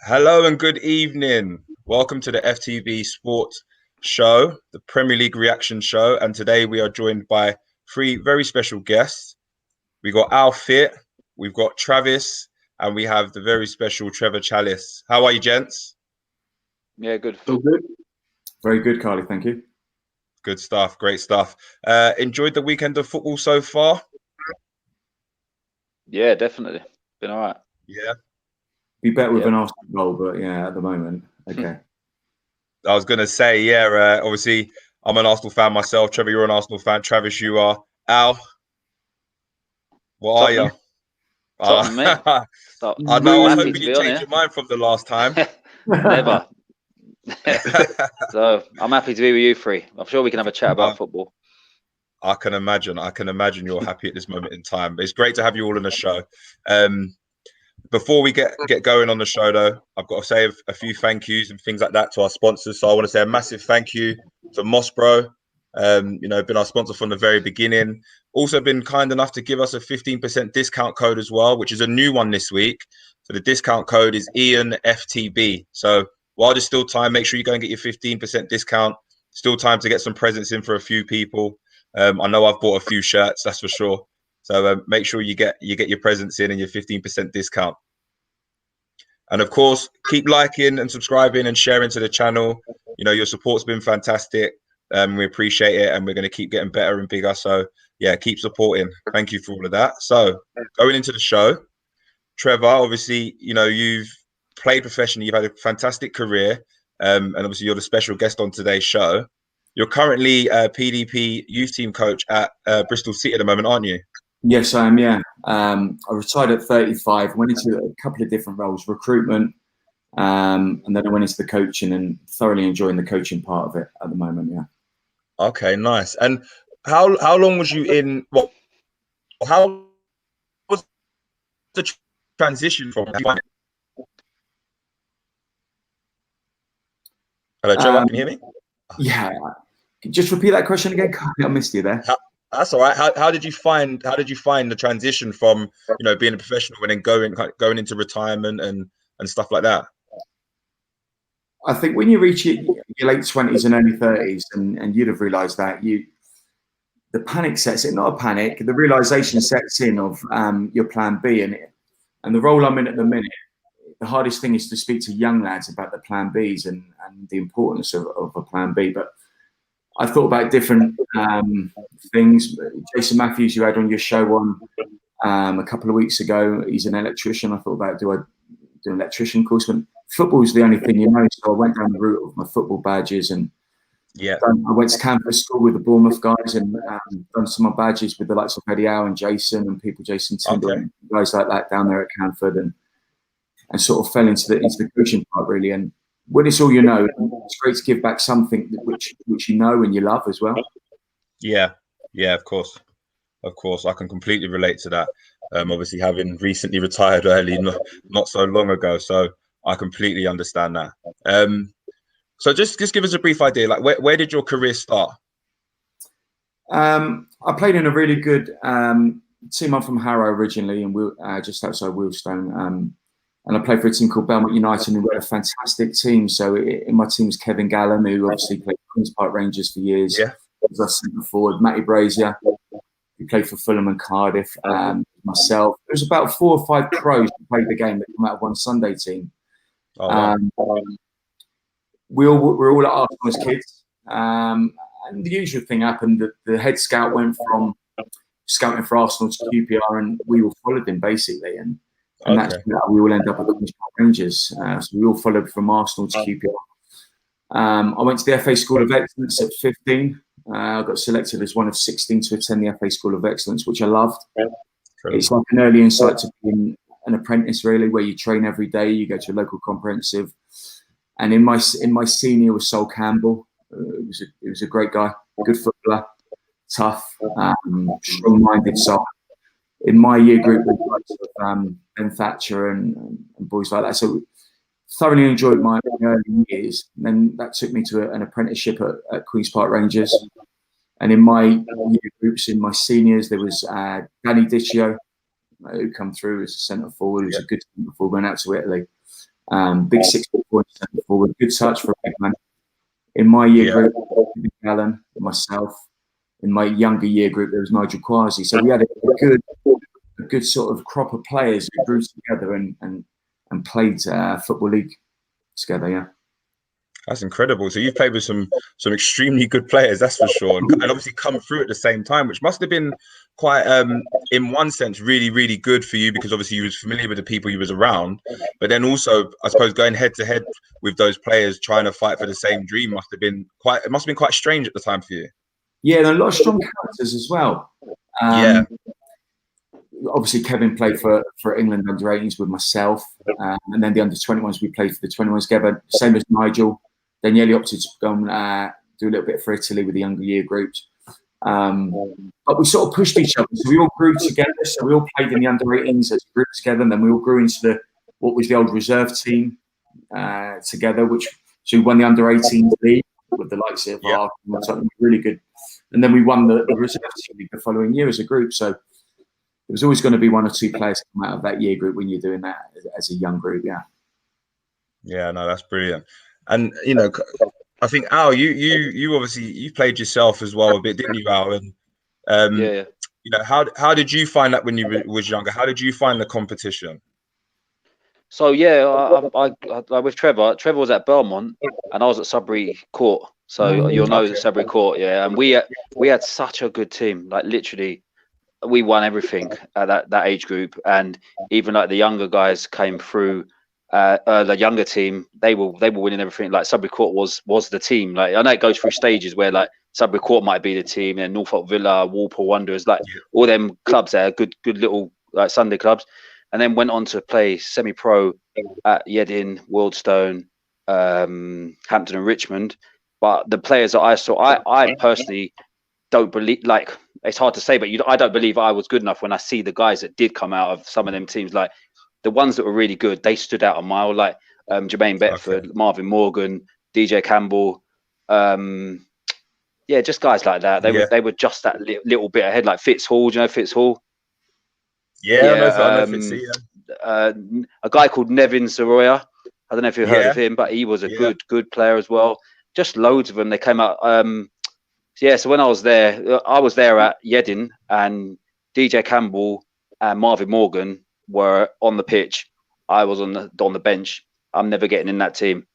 Hello and good evening. Welcome to the FTB Sports Show, the Premier League reaction show. And today we are joined by three very special guests. We got Al Fit, we've got Travis, and we have the very special Trevor Challis. How are you, gents? Yeah, good. All good. Very good, Carly. Thank you. Good stuff. Great stuff. Enjoyed the weekend of football so far? Yeah, definitely. Been all right. Yeah. Be better with an Arsenal goal, but yeah, at the moment, okay. I was going to say, yeah, obviously, I'm an Arsenal fan myself. Trevor, you're an Arsenal fan. Travis, you are. Al, what are you? Tottenham, mate. I know. I was hoping you changed your mind from the last time. Never. So I'm happy to be with you three. I'm sure we can have a chat about football. I can imagine. You're happy at this moment in time. But it's great to have you all on the show. Before we get going on the show, though, I've got to say a few thank yous and things like that to our sponsors. So I want to say a massive thank you to Mossbro. Been our sponsor from the very beginning. Also been kind enough to give us a 15% discount code as well, which is a new one this week. So the discount code is Ian FTB. So while there's still time, make sure you go and get your 15% discount. Still time to get some presents in for a few people. I know I've bought a few shirts, that's for sure. So make sure you get your presents in and your 15% discount. And of course, keep liking and subscribing and sharing to the channel. You know, your support's been fantastic. We appreciate it, and we're going to keep getting better and bigger. So yeah, keep supporting. Thank you for all of that. So going into the show, Trevor, obviously, you know, you've played professionally. You've had a fantastic career. And obviously you're the special guest on today's show. You're currently a PDP youth team coach at Bristol City at the moment, aren't you? Yes, I am, yeah. I retired at 35, went into a couple of different roles, recruitment, and then I went into the coaching and thoroughly enjoying the coaching part of it at the moment, yeah. Okay, nice. And how long was you in, how was the transition from... Hello, Trevor, can you hear me? Yeah. Just repeat that question again. I missed you there. That's all right. How did you find the transition from, you know, being a professional and then going into retirement and stuff like that? I think when you reach your late 20s and early 30s, and you'd have realised that the panic sets in, not a panic, the realisation sets in of your plan B, and the role I'm in at the minute. The hardest thing is to speak to young lads about the plan Bs and the importance of a plan B. But I thought about different things. Jason Matthews, you had on your show a couple of weeks ago, he's an electrician. I thought about, do I do an electrician course? But football is the only thing you know. So I went down the route of my football badges, and I went to campus school with the Bournemouth guys and done some of my badges with the likes of Eddie Howe and Jason and people, Jason Timber and guys like that down there at Canford, and sort of fell into the coaching part really. And when it's all you know, it's great to give back something which you know and you love as well. Yeah, of course. I can completely relate to that. Obviously, having recently retired early, not so long ago, so I completely understand that. So just give us a brief idea. Like, where did your career start? I played in a really good team. I'm from Harrow originally, and just outside Wealdstone. And I played for a team called Belmont United, and we were a fantastic team. So in my team was Kevin Gallen, who obviously played for Queen's Park Rangers for years. Yeah. As I said before, Matty Brazier, who played for Fulham and Cardiff. Myself. There was about 4 or 5 pros who played the game that come out of one Sunday team. Oh, wow. We were all at Arsenal as kids. And the usual thing happened, that the head scout went from scouting for Arsenal to QPR, and we all followed him basically. And that's how we all end up at the Queen's Park Rangers. So we all followed from Arsenal to QPR. I went to the FA School of Excellence at 15. I got selected as one of 16 to attend the FA School of Excellence, which I loved. It's like an early insight to being an apprentice, really, where you train every day. You go to a local comprehensive. And in my senior was Sol Campbell. He was a great guy, good footballer, tough, strong-minded Sol. In my year group, we had Ben Thatcher and boys like that. So thoroughly enjoyed my early years. And then that took me to an apprenticeship at Queen's Park Rangers. And in my year groups, in my seniors, there was Danny Diccio, who come through as a centre forward. He was a good centre forward, went out to Italy. Big 6'4", centre forward, good touch for a big man. In my year group, Alan, myself. In my younger year group, there was Nigel Quasi. So we had a good sort of crop of players who grew together and played Football League together, yeah. That's incredible. So you've played with some extremely good players, that's for sure, and obviously come through at the same time, which must have been quite, in one sense, really, really good for you because obviously you was familiar with the people you was around, but then also, I suppose, going head to head with those players trying to fight for the same dream must have been quite strange at the time for you. Yeah, and a lot of strong characters as well. Obviously, Kevin played for England under 18s with myself, and then the under 21s we played for the 21s together. Same as Nigel. Daniele opted to go and do a little bit for Italy with the younger year groups. But we sort of pushed each other. So we all grew together. So we all played in the under 18s as a group together. And then we all grew into what was the old reserve team together, so we won the under 18s league with the likes of something really good. And then we won the reserve team league the following year as a group. So there was always going to be one or two players come out of that year group when you're doing that as a young group. Yeah. Yeah, no, that's brilliant. And I think Al, you obviously you played yourself as well a bit, didn't you, Al? And how did you find that when you was younger? How did you find the competition? So yeah, I with Trevor. Trevor was at Belmont, and I was at Sudbury Court. So you'll know the Sudbury Court, yeah. And we had such a good team. Like literally, we won everything at that age group, and even like the younger guys came through. The younger team, they were winning everything. Like Sudbury Court was the team. Like I know it goes through stages where like Sudbury Court might be the team, and Norfolk Villa, Walpole Wanderers, like all them clubs there, good little like Sunday clubs, and then went on to play semi-pro at Yeading, Wealdstone, Hampton, and Richmond. But the players that I saw, I personally don't believe. Like it's hard to say, but I don't believe I was good enough when I see the guys that did come out of some of them teams, like. The ones that were really good, they stood out a mile, like Jermaine Betford, Marvin Morgan, DJ Campbell. Just guys like that. They were just that little bit ahead, like Fitz Hall. Do you know Fitz Hall? Yeah, I know Fitz. A guy called Nevin Soroya. I don't know if you've heard of him, but he was a good player as well. Just loads of them. They came out. So when I was there at Yeading, and DJ Campbell and Marvin Morgan were on the pitch. I was on the bench. I'm never getting in that team.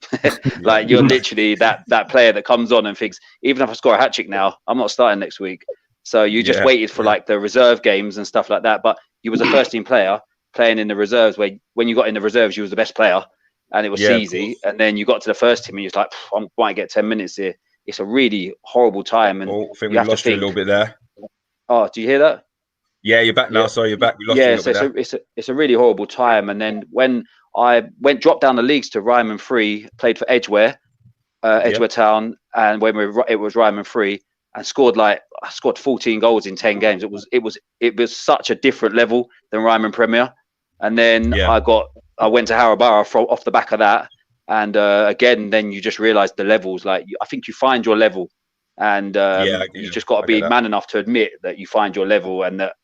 Like you're literally that player that comes on and thinks, even if I score a hat trick now, I'm not starting next week. So you just waited for like the reserve games and stuff like that. But you was a first team player playing in the reserves, where when you got in the reserves, you was the best player, and it was easy. And then you got to the first team and you're like, I might get 10 minutes here. It's a really horrible time. And I think we lost you a little bit there. Oh, do you hear that? Yeah, you're back now. Sorry, you're back. We lost you a little bit there. It's a really horrible time. And then when I dropped down the leagues to Ryman Free, played for Edgware Town, and when it was Ryman Free, and I scored 14 goals in 10 games. It was such a different level than Ryman Premier. And then I went to Harrow Borough off the back of that. And again, then you just realise the levels. Like I think you find your level, and you just got to be man enough to admit that you find your level, and that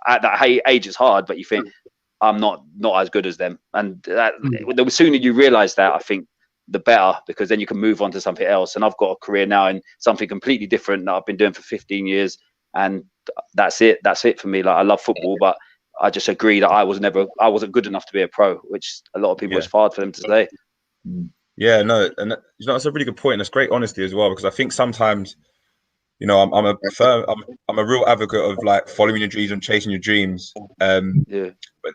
at that age it's hard, but you think I'm not as good as them. And the sooner you realise that, I think the better, because then you can move on to something else. And I've got a career now in something completely different that I've been doing for 15 years, and that's it for me. Like I love football, but I just agree that I wasn't good enough to be a pro, which a lot of people it's hard for them to say. Yeah, no, and that's a really good point, and it's great honesty as well, because I think sometimes, I'm a real advocate of like following your dreams and chasing your dreams. But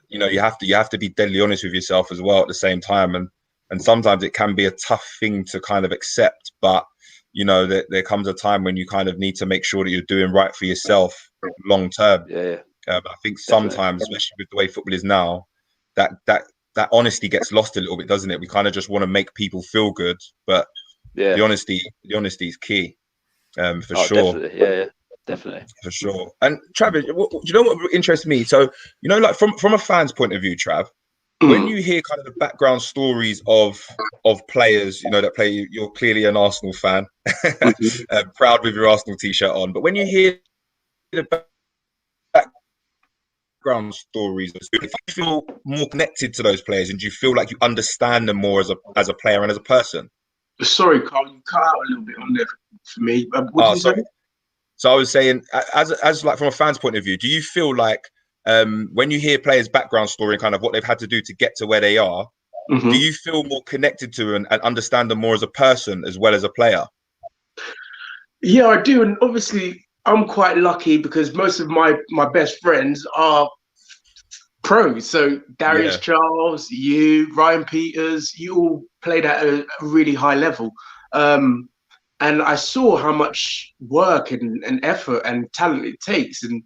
you have to be deadly honest with yourself as well at the same time, and sometimes it can be a tough thing to kind of accept, but there comes a time when you kind of need to make sure that you're doing right for yourself long term. I think sometimes, especially with the way football is now, that honesty gets lost a little bit, doesn't it? We kind of just want to make people feel good, but the honesty is key, for sure. Definitely, for sure. And Trevor, do you know what interests me? So like from a fan's point of view, Trav, when you hear kind of the background stories of players, that play, you're clearly an Arsenal fan, proud with your Arsenal t-shirt on. But when you hear the background stories? Do you feel more connected to those players, and do you feel like you understand them more as a player and as a person? Sorry, Carl, you cut out a little bit on there for me. What did you say? So I was saying, as like from a fan's point of view, do you feel like when you hear players' background story and kind of what they've had to do to get to where they are, do you feel more connected to and understand them more as a person as well as a player? Yeah, I do. And obviously, I'm quite lucky because most of my best friends are pros. So Darius Charles, you, Ryan Peters, you all played at a really high level. And I saw how much work and effort and talent it takes. And,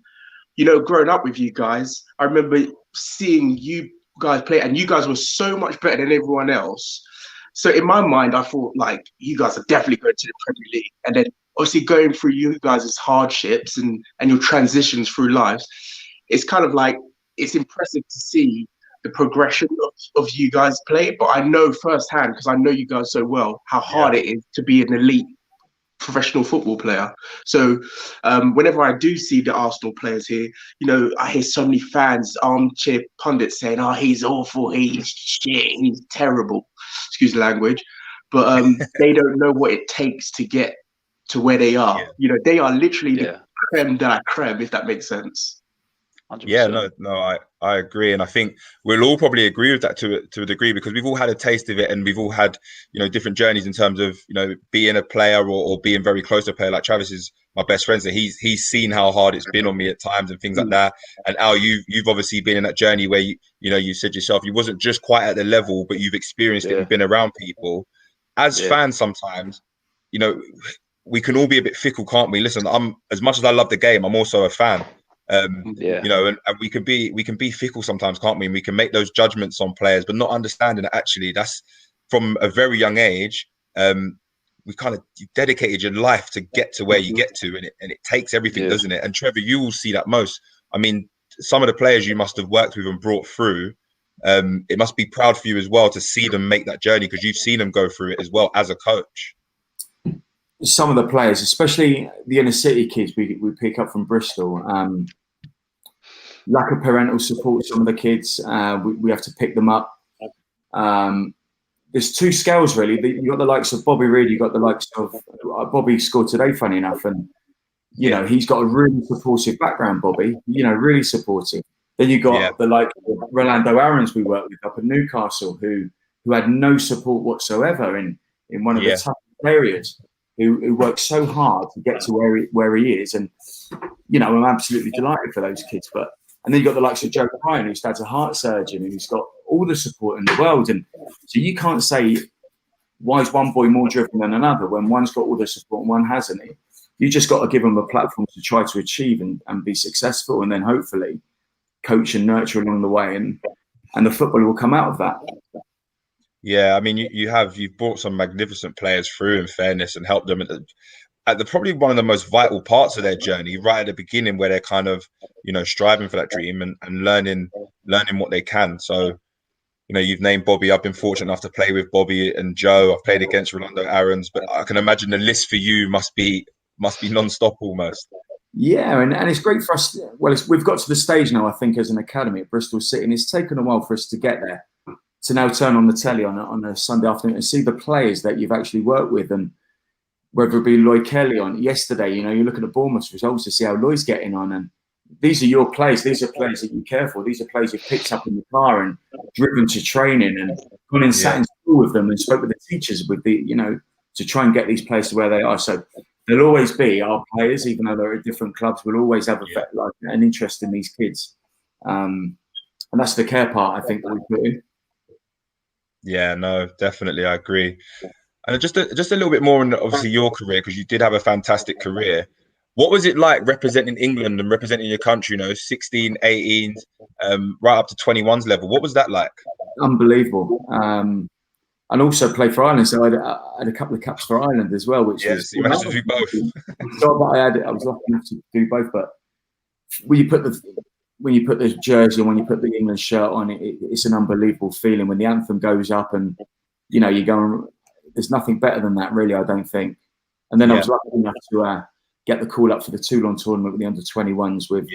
you know, growing up with you guys, I remember seeing you guys play, and you guys were so much better than everyone else. So in my mind, I thought, like, you guys are definitely going to the Premier League. And then obviously going through you guys' hardships and your transitions through lives, it's kind of like, it's impressive to see the progression of you guys play. But I know firsthand, because I know you guys so well, how hard it is to be an elite professional football player. So whenever I do see the Arsenal players here, you know, I hear so many fans, armchair pundits saying, oh, he's awful, he's shit, he's terrible, excuse the language, but they don't know what it takes to get to where they are. You know, they are literally the creme de la creme, if that makes sense. 100%. Yeah, no, I agree, and I think we'll all probably agree with that to a degree, because we've all had a taste of it, and we've all had, you know, different journeys in terms of, you know, being a player or being very close to a player. Like Travis is my best friend, so he's seen how hard it's been on me at times and things like that. And Al, you've obviously been in that journey where you know you said yourself you wasn't just quite at the level, but you've experienced it and been around people. As fans, sometimes, you know, we can all be a bit fickle, can't we? Listen, as much as I love the game, I'm also a fan. You know, and we can be fickle sometimes, can't we? And we can make those judgments on players, but not understanding that actually that's from a very young age. We kind of dedicated your life to get to where you get to, and it takes everything, doesn't it? And Trevor, you will see that most. I mean, some of the players you must have worked with and brought through, it must be proud for you as well to see them make that journey, because you've seen them go through it as well as a coach. Some of the players, especially the inner city kids we pick up from Bristol, lack of parental support. Some of the kids, we have to pick them up. There's two scales really. You got the likes of Bobby Reid. You got the likes of Bobby scored today, funny enough, and you know he's got a really supportive background. Bobby, you know, really supportive. Then you got the like Rolando Aarons we worked with up in Newcastle, who had no support whatsoever in one of the toughest areas. Who worked so hard to get to where he is, and you know I'm absolutely delighted for those kids. And then you got the likes of Joe Ryan, who's had a heart surgeon, and he's got all the support in the world. And so you can't say why is one boy more driven than another when one's got all the support and one hasn't. You just got to give them a platform to try to achieve and be successful, and then hopefully coach and nurture along the way, and the football will come out of that. Yeah, I mean, you've brought some magnificent players through, in fairness, and helped them at the probably one of the most vital parts of their journey, right at the beginning, where they're kind of, you know, striving for that dream and learning what they can. So, you know, you've named Bobby. I've been fortunate enough to play with Bobby and Joe. I've played against Rolando Aarons, but I can imagine the list for you must be non-stop almost. Yeah, and it's great for us. Well, we've got to the stage now, I think, as an academy at Bristol City, and it's taken a while for us to get there. To now turn on the telly on a Sunday afternoon and see the players that you've actually worked with, and whether it be Loy Kelly on yesterday, you know, you look at the Bournemouth results to see how Loy's getting on, and these are your players. These are players that you care for. These are players you've picked up in the car and driven to training and gone and sat in school with them and spoke with the teachers to try and get these players to where they are. So there'll always be our players, even though they're at different clubs, will always have an interest in these kids. And that's the care part, I think, that we put in. Yeah, no, definitely, I agree. And just a little bit more on obviously your career, because you did have a fantastic career. What was it like representing England and representing your country? You know, 16, 18, right up to 21s level. What was that like? Unbelievable. And also play for Ireland, so I had a couple of caps for Ireland as well, which was. You managed to do both. So I was lucky enough to do both, but when you put the jersey and when you put the England shirt on, it's an unbelievable feeling when the anthem goes up, and you know you go. There's nothing better than that, really. I don't think. And then I was lucky enough to get the call up for the Toulon tournament with the under-21s with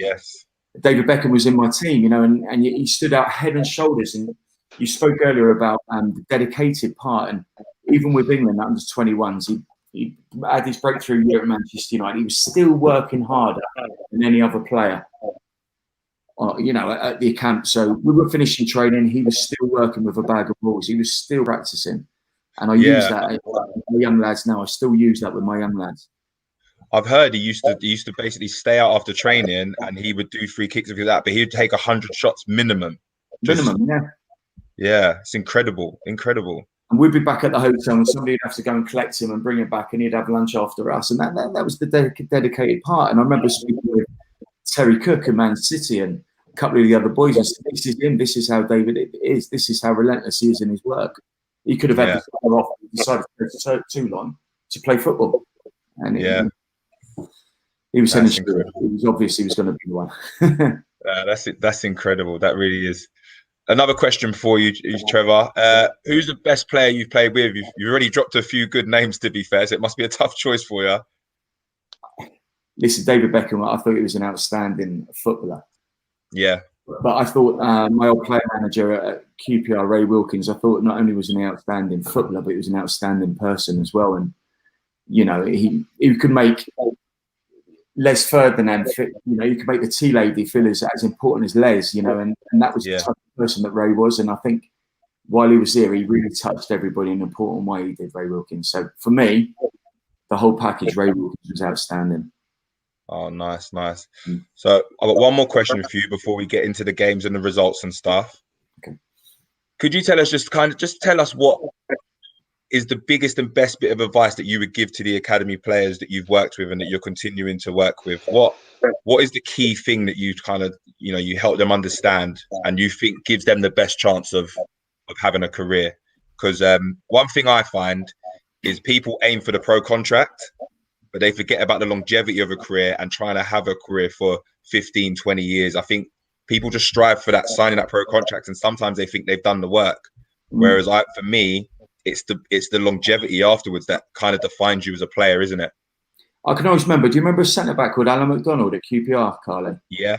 David Beckham was in my team, you know, and he stood out head and shoulders. And you spoke earlier about the dedicated part, and even with England under 21s, he had his breakthrough year at Manchester United. He was still working harder than any other player, you know, at the camp. So we were finishing training. He was still working with a bag of balls. He was still practicing. And I use that with my young lads now. I still use that with my young lads. I've heard he used to basically stay out after training and he would do free kicks like that, but he'd take 100 shots minimum. Yeah, it's incredible. And we'd be back at the hotel and somebody would have to go and collect him and bring him back, and he'd have lunch after us. And that was the dedicated part. And I remember speaking with Terry Cook at Man City and a couple of the other boys and said, this is him, this is how David is, this is how relentless he is in his work. He could have had to go off and decided to go too long to play football. And he was saying it was obvious he was going to be the one. That's incredible. That really is. Another question for you, Trevor. Who's the best player you've played with? You've already dropped a few good names, to be fair, so it must be a tough choice for you. Listen, David Beckham, I thought he was an outstanding footballer. Yeah. But I thought my old player manager at QPR, Ray Wilkins, I thought not only was he an outstanding footballer, but he was an outstanding person as well. And, you know, he could make Les Ferdinand, you know, you could make the tea lady feel as important as Les, you know, and that was the type of person that Ray was. And I think while he was there, he really touched everybody in an important way. He did, Ray Wilkins. So for me, the whole package, Ray Wilkins was outstanding. Oh, nice. So I've got one more question for you before we get into the games and the results and stuff. Okay. Could you tell us just tell us what is the biggest and best bit of advice that you would give to the academy players that you've worked with and that you're continuing to work with? What is the key thing that you kind of, you know, you help them understand and you think gives them the best chance of having a career? Because one thing I find is people aim for the pro contract, but they forget about the longevity of a career and trying to have a career for 15, 20 years. I think people just strive for that, signing that pro contract, and sometimes they think they've done the work. Whereas for me, it's the longevity afterwards that kind of defines you as a player, isn't it? I can always remember. Do you remember a centre back called Alan McDonald at QPR, Carly? Yeah.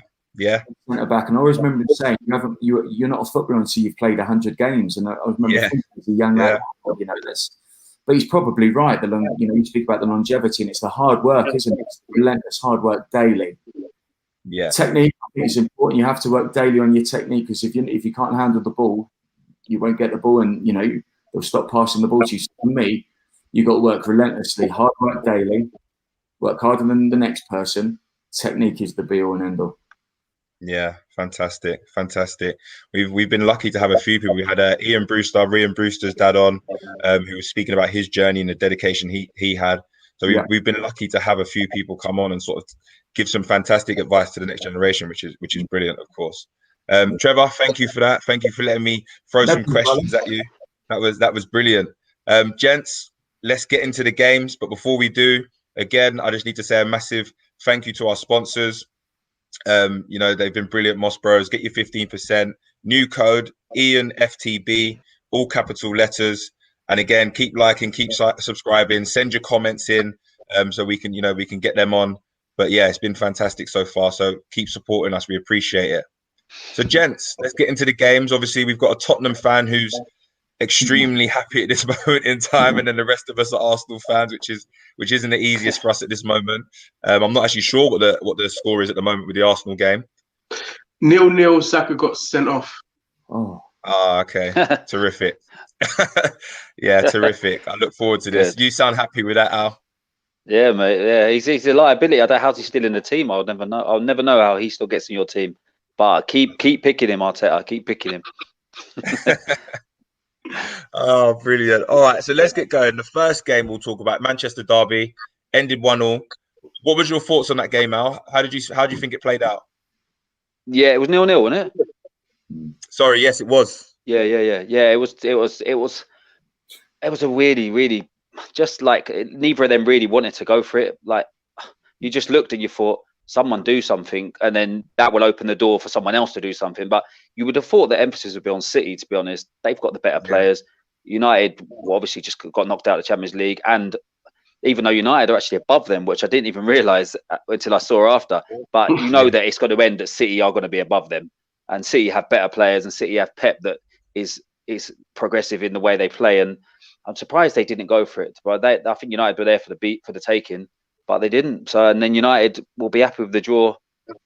Centre back, and I always remember him saying, "You're not a footballer until you've played 100 games." And I remember thinking as a young lad, you know, but he's probably right. You speak about the longevity, and it's the hard work, isn't it? It's the relentless hard work daily. Yeah. Technique, I think, is important. You have to work daily on your technique, because if you can't handle the ball, you won't get the ball, and you know they'll stop passing the ball to you. So for me, you got to work relentlessly, hard work daily, work harder than the next person. Technique is the be all and end all. Yeah, fantastic. We've been lucky to have a few people. We had Ian Brewster's dad on, who was speaking about his journey and the dedication he had. So we've been lucky to have a few people come on and sort of give some fantastic advice to the next generation, which is brilliant, of course. Trevor, thank you for that. Thank you for letting me throw some questions at you. That was brilliant. Gents, let's get into the games. But before we do, again, I just need to say a massive thank you to our sponsors. You know, they've been brilliant. Moss Bros, get your 15%. New code Ian FTB, all capital letters. And again, keep liking, keep subscribing, send your comments in, so we can get them on. But yeah, it's been fantastic so far. So keep supporting us. We appreciate it. So gents, let's get into the games. Obviously, we've got a Tottenham fan who's extremely happy at this moment in time, and then the rest of us are Arsenal fans, which isn't the easiest for us at this moment. I'm not actually sure what the score is at the moment with the Arsenal game. 0-0. Saka got sent off. Okay. Terrific. Yeah, terrific. I look forward to this. Good. You sound happy with that, Al? Yeah, mate. Yeah, he's a liability. I don't know how's he still in the team. I'll never know how he still gets in your team. But keep picking him, Arteta. Keep picking him. Oh, brilliant. All right, so let's get going. The first game we'll talk about, Manchester Derby, ended 1-1. What was your thoughts on that game, Al? How do you think it played out? Yeah, it was 0-0, wasn't it? Sorry, yes, it was. Yeah. It was a really just like neither of them really wanted to go for it. Like you just looked and you thought, someone do something, and then that will open the door for someone else to do something. But you would have thought the emphasis would be on City, to be honest. They've got the better players. United obviously just got knocked out of the Champions League, and even though United are actually above them, which I didn't even realise until I saw after. But you know that it's going to end that City are going to be above them, and City have better players, and City have Pep that is progressive in the way they play. And I'm surprised they didn't go for it. But I think United were there for the taking, but they didn't. So and then United will be happy with the draw,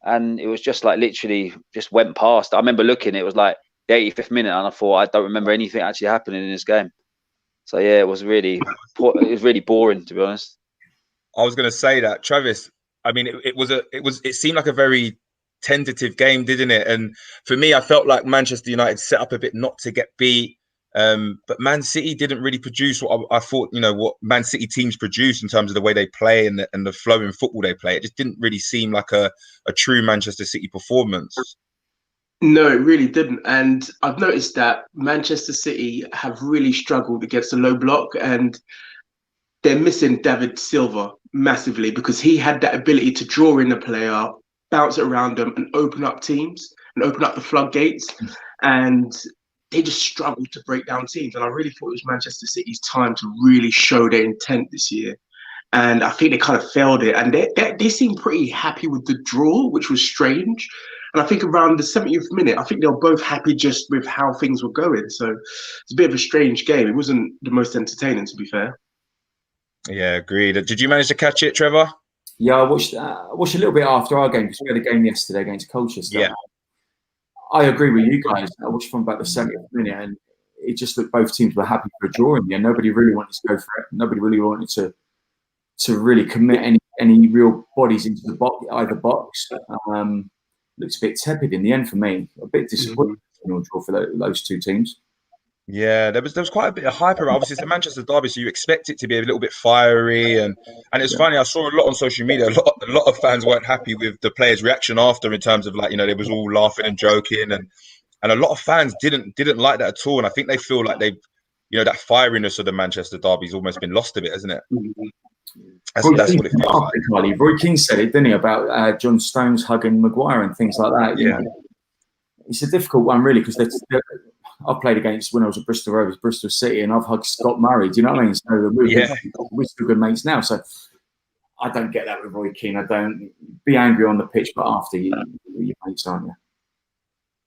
and it was just like literally just went past. I remember looking, it was like the 85th minute, and I thought I don't remember anything actually happening in this game. So yeah, it was really boring, to be honest. I was going to say that, Travis. I mean, it seemed like a very tentative game, didn't it? And for me, I felt like Manchester United set up a bit not to get beat, but Man City didn't really produce what I thought. What Man City teams produce in terms of the way they play and the flow in football they play. It just didn't really seem like a true Manchester City performance. No, it really didn't. And I've noticed that Manchester City have really struggled against the low block, and they're missing David Silva massively because he had that ability to draw in the player, bounce it around them and open up teams and open up the floodgates. And they just struggled to break down teams. And I really thought it was Manchester City's time to really show their intent this year. And I think they kind of failed it. And they seemed pretty happy with the draw, which was strange. And I think around the 70th minute, I think they were both happy just with how things were going. So it's a bit of a strange game. It wasn't the most entertaining, to be fair. Yeah, agreed. Did you manage to catch it, Trevor? Yeah, I watched a little bit after our game because we had a game yesterday against Colchester. Yeah. I agree with you guys. I watched from about the 70th minute, and it just looked both teams were happy for a draw in the end. Nobody really wanted to go for it. Nobody really wanted to really commit any real bodies into the box, either box. Looks a bit tepid in the end for me. A bit disappointing draw for those two teams. Yeah, there was quite a bit of hype around. Obviously, it's a Manchester derby, so you expect it to be a little bit fiery. And it's funny, I saw a lot on social media. A lot of fans weren't happy with the players' reaction after, in terms of they was all laughing and joking, and a lot of fans didn't like that at all. And I think they feel like they've, that fieriness of the Manchester derby's almost been lost a bit, hasn't it? That's what it feels like. Roy Keane said it, didn't he, about John Stones hugging Maguire and things like that. Yeah. It's a difficult one, really, because I've played against, when I was at Bristol Rovers, Bristol City, and I've hugged Scott Murray. Do you know what I mean? So we're still good mates now. So I don't get that with Roy Keane. I don't be angry on the pitch, but after you're mates, aren't you?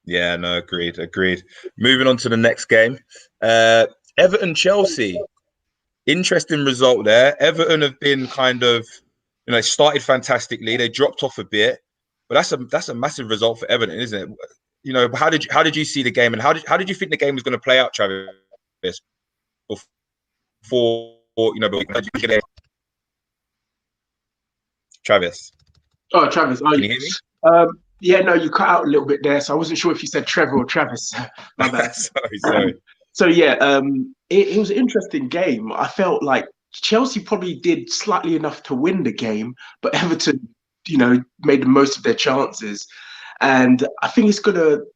Yeah, no, agreed. Moving on to the next game. Everton-Chelsea. Interesting result there. Everton have been kind of, started fantastically. They dropped off a bit, but that's a massive result for Everton, isn't it? How did you see the game, and how did you think the game was going to play out, Travis? Before Travis. Oh, Travis. Can you hear me? Yeah, no, you cut out a little bit there, so I wasn't sure if you said Trevor or Travis. My bad. Sorry. So yeah, it was an interesting game. I felt like Chelsea probably did slightly enough to win the game, but Everton, made the most of their chances. And I think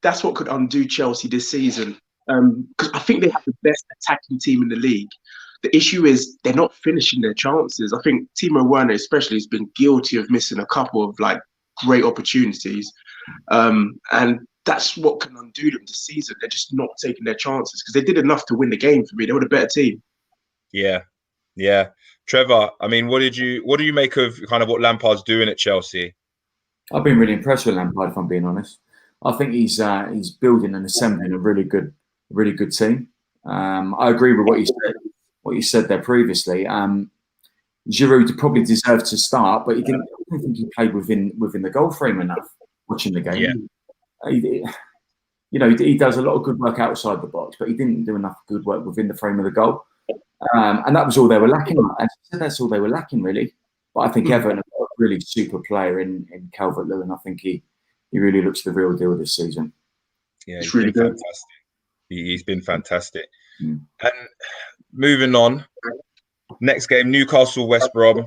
that's what could undo Chelsea this season. Because I think they have the best attacking team in the league. The issue is they're not finishing their chances. I think Timo Werner especially has been guilty of missing a couple of great opportunities. And that's what can undo them this season. They're just not taking their chances because they did enough to win the game for me. They were the better team. Yeah. Trevor, I mean, what do you make of kind of what Lampard's doing at Chelsea? I've been really impressed with Lampard, if I'm being honest. I think he's building and assembling a really good team. I agree with what you said there previously. Giroud probably deserved to start, but I don't think he played within the goal frame enough. Watching the game, he does a lot of good work outside the box, but he didn't do enough good work within the frame of the goal, and that was all they were lacking. And that's all they were lacking, really. But I think Everton have got a really super player in Calvert-Lewin. I think he really looks the real deal this season. Yeah, he's really been fantastic. He's been fantastic. And moving on, next game, Newcastle West Brom.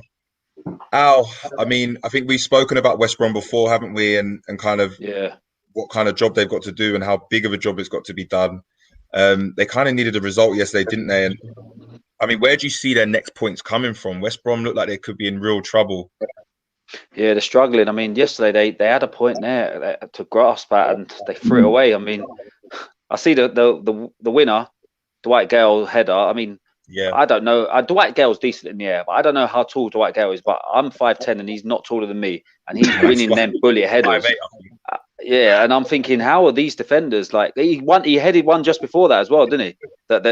Al, I mean, I think we've spoken about West Brom before, haven't we? And kind of what kind of job they've got to do and how big of a job it's got to be done. They kind of needed a result yesterday, didn't they? And I mean, where do you see their next points coming from? West Brom look like they could be in real trouble. Yeah, they're struggling. I mean, yesterday they had a point there to grasp at, and they threw it away. I mean, I see the winner, Dwight Gale header. I mean, Yeah. I don't know. Dwight Gale's decent in the air, but I don't know how tall Dwight Gale is. But I'm 5'10" and he's not taller than me, and he's winning them bullet headers. 5'8", yeah, and I'm thinking, how are these defenders like? He headed one just before that as well, didn't he? That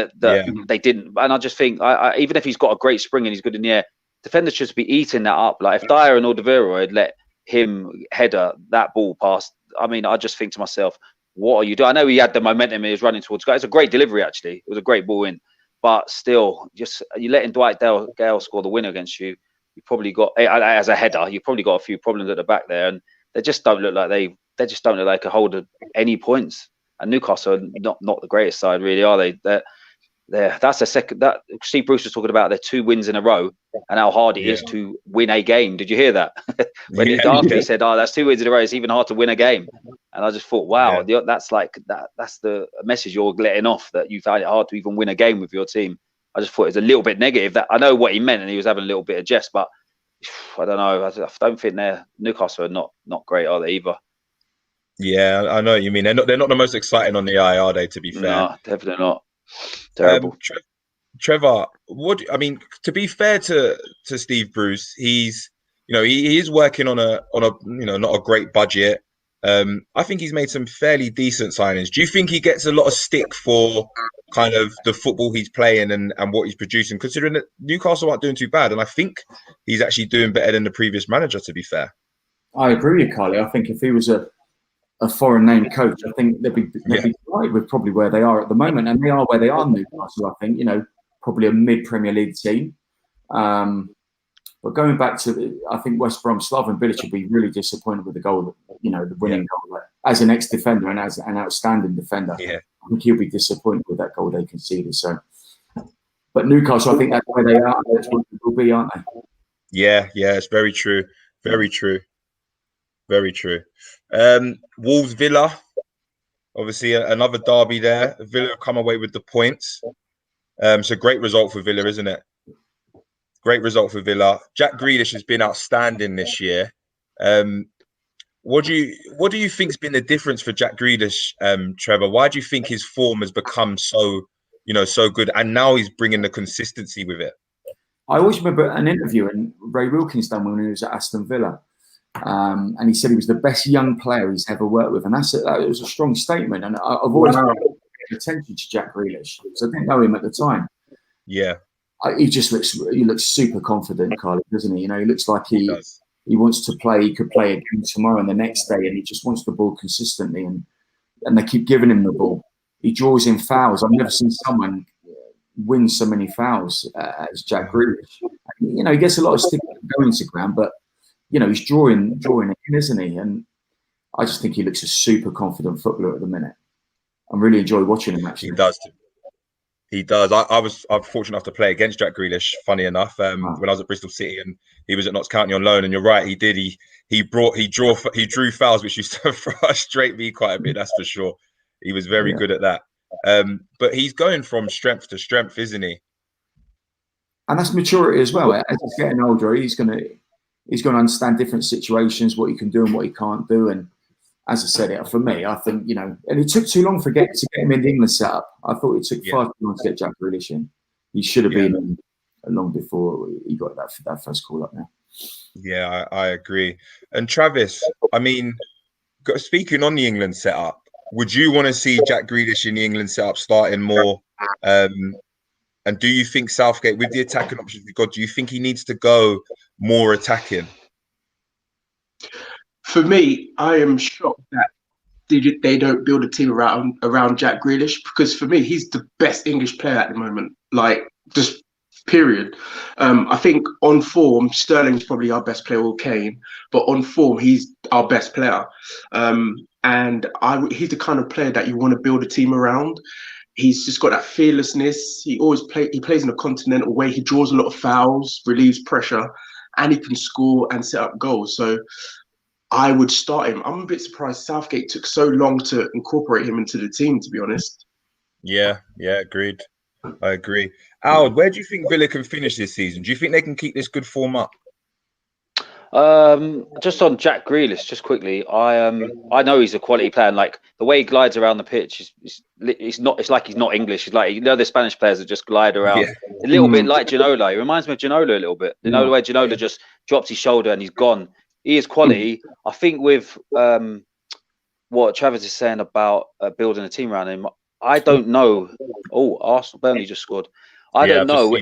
they didn't. And I just think, even if he's got a great spring and he's good in the air, defenders should be eating that up. Like if Dyer and Alderweireld had let him header that ball past, I mean, I just think to myself, what are you doing? I know he had the momentum, he was running towards goal. It's a great delivery, actually. It was a great ball in. But still, just you letting Dwight Gale score the winner against you. You probably got, as a header, you probably got a few problems at the back there, and they just don't look like they just don't look like they can hold any points. And Newcastle are not the greatest side, really, are they? That's a second. That Steve Bruce was talking about their 2 wins in a row and how hard it is to win a game. Did you hear that? When he said, "Oh, that's 2 wins in a row. It's even hard to win a game." And I just thought, wow, that's like that. That's the message you're letting off, that you found it hard to even win a game with your team. I just thought it was a little bit negative. That I know what he meant, and he was having a little bit of jest, but I don't know. I don't think Newcastle are not great, are they either? Yeah, I know what you mean. They're not the most exciting on the eye, are they? To be fair, no, definitely not. Terrible. Trevor, to be fair to Steve Bruce, he's he is working on a not a great budget. I think he's made some fairly decent signings. Do you think he gets a lot of stick for kind of the football he's playing and what he's producing, considering that Newcastle aren't doing too bad? And I think he's actually doing better than the previous manager, to be fair. I agree with you, Carly. I think if he was a foreign name coach, I think they'd be right with probably where they are at the moment, and they are where they are. Newcastle, I think, probably a mid-Premier League team. But going back to, I think West Brom, Slaven Bilic would be really disappointed with the goal, the winning goal. As an ex-defender and as an outstanding defender, I think he'll be disappointed with that goal they conceded. So, but Newcastle, I think that's where they are. That's where they will be, aren't they? Yeah, it's very true. Very true. Very true. Wolves Villa, obviously another derby there. Villa have come away with the points. It's a great result for Villa, isn't it? Great result for Villa. Jack Grealish has been outstanding this year. What do you think's been the difference for Jack Grealish, Trevor? Why do you think his form has become so good, and now he's bringing the consistency with it? I always remember an interview and Ray Wilkins done when he was at Aston Villa. And he said he was the best young player he's ever worked with, and that was a strong statement. And I've always paid attention to Jack Grealish because I didn't know him at the time. Yeah, he looks super confident, Carly, doesn't he? He looks like he wants to play. He could play again tomorrow and the next day, and he just wants the ball consistently. And they keep giving him the ball. He draws in fouls. I've never seen someone win so many fouls as Jack Grealish. He gets a lot of stick on Instagram, but he's drawing it in, isn't he? And I just think he looks a super confident footballer at the minute. I really enjoy watching him, actually. He does. I'm fortunate enough to play against Jack Grealish, funny enough, when I was at Bristol City and he was at Notts County on loan. And you're right, he did. He drew fouls, which used to frustrate me quite a bit, that's for sure. He was very good at that. But he's going from strength to strength, isn't he? And that's maturity as well. As he's getting older, he's going to understand different situations, what he can do and what he can't do. And as I said, for me, I think, and it took too long to get him in the England setup. I thought it took far too long to get Jack Grealish in. He should have been long before he got that first call up now. Yeah, I agree. And Travis, speaking on the England setup, would you want to see Jack Grealish in the England setup starting more? And do you think Southgate, with the attacking options we've got, do you think he needs to go more attacking? For me, I am shocked that they don't build a team around Jack Grealish, because for me, he's the best English player at the moment. Like, just period. I think on form, Sterling's probably our best player, or Kane, but on form, he's our best player. And he's the kind of player that you want to build a team around. He's just got that fearlessness. He plays in a continental way. He draws a lot of fouls, relieves pressure, and he can score and set up goals. So I would start him. I'm a bit surprised Southgate took so long to incorporate him into the team, to be honest. Yeah, agreed. I agree. Al, where do you think Villa can finish this season? Do you think they can keep this good form up? Just on Jack Grealish, just quickly. I know he's a quality player. And like the way he glides around the pitch, it's not. It's like he's not English. He's like the Spanish players that just glide around a little bit like Ginola. He reminds me of Ginola a little bit. You know the way Ginola just drops his shoulder and he's gone. He is quality. I think with what Travis is saying about building a team around him, I don't know. Oh, Arsenal, Burnley just scored. I don't know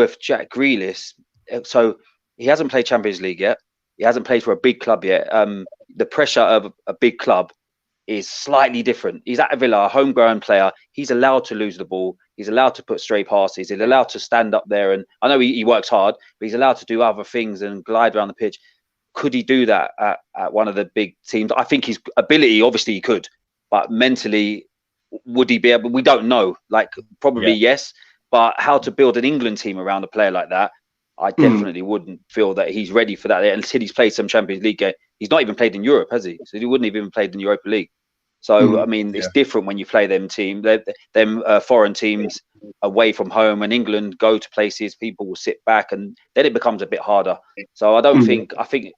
if Jack Grealish. So he hasn't played Champions League yet. He hasn't played for a big club yet. The pressure of a big club is slightly different. He's at Villa, a homegrown player. He's allowed to lose the ball. He's allowed to put stray passes. He's allowed to stand up there. And I know he works hard, but he's allowed to do other things and glide around the pitch. Could he do that at one of the big teams? I think his ability, obviously he could, but mentally, would he be able? We don't know. Like probably yes, but how to build an England team around a player like that? I definitely wouldn't feel that he's ready for that until he's played some Champions League game. He's not even played in Europe, has he? So he wouldn't have even played in the Europa League. So, I mean, it's different when you play them foreign teams away from home, and England go to places, people will sit back, and then it becomes a bit harder. So I think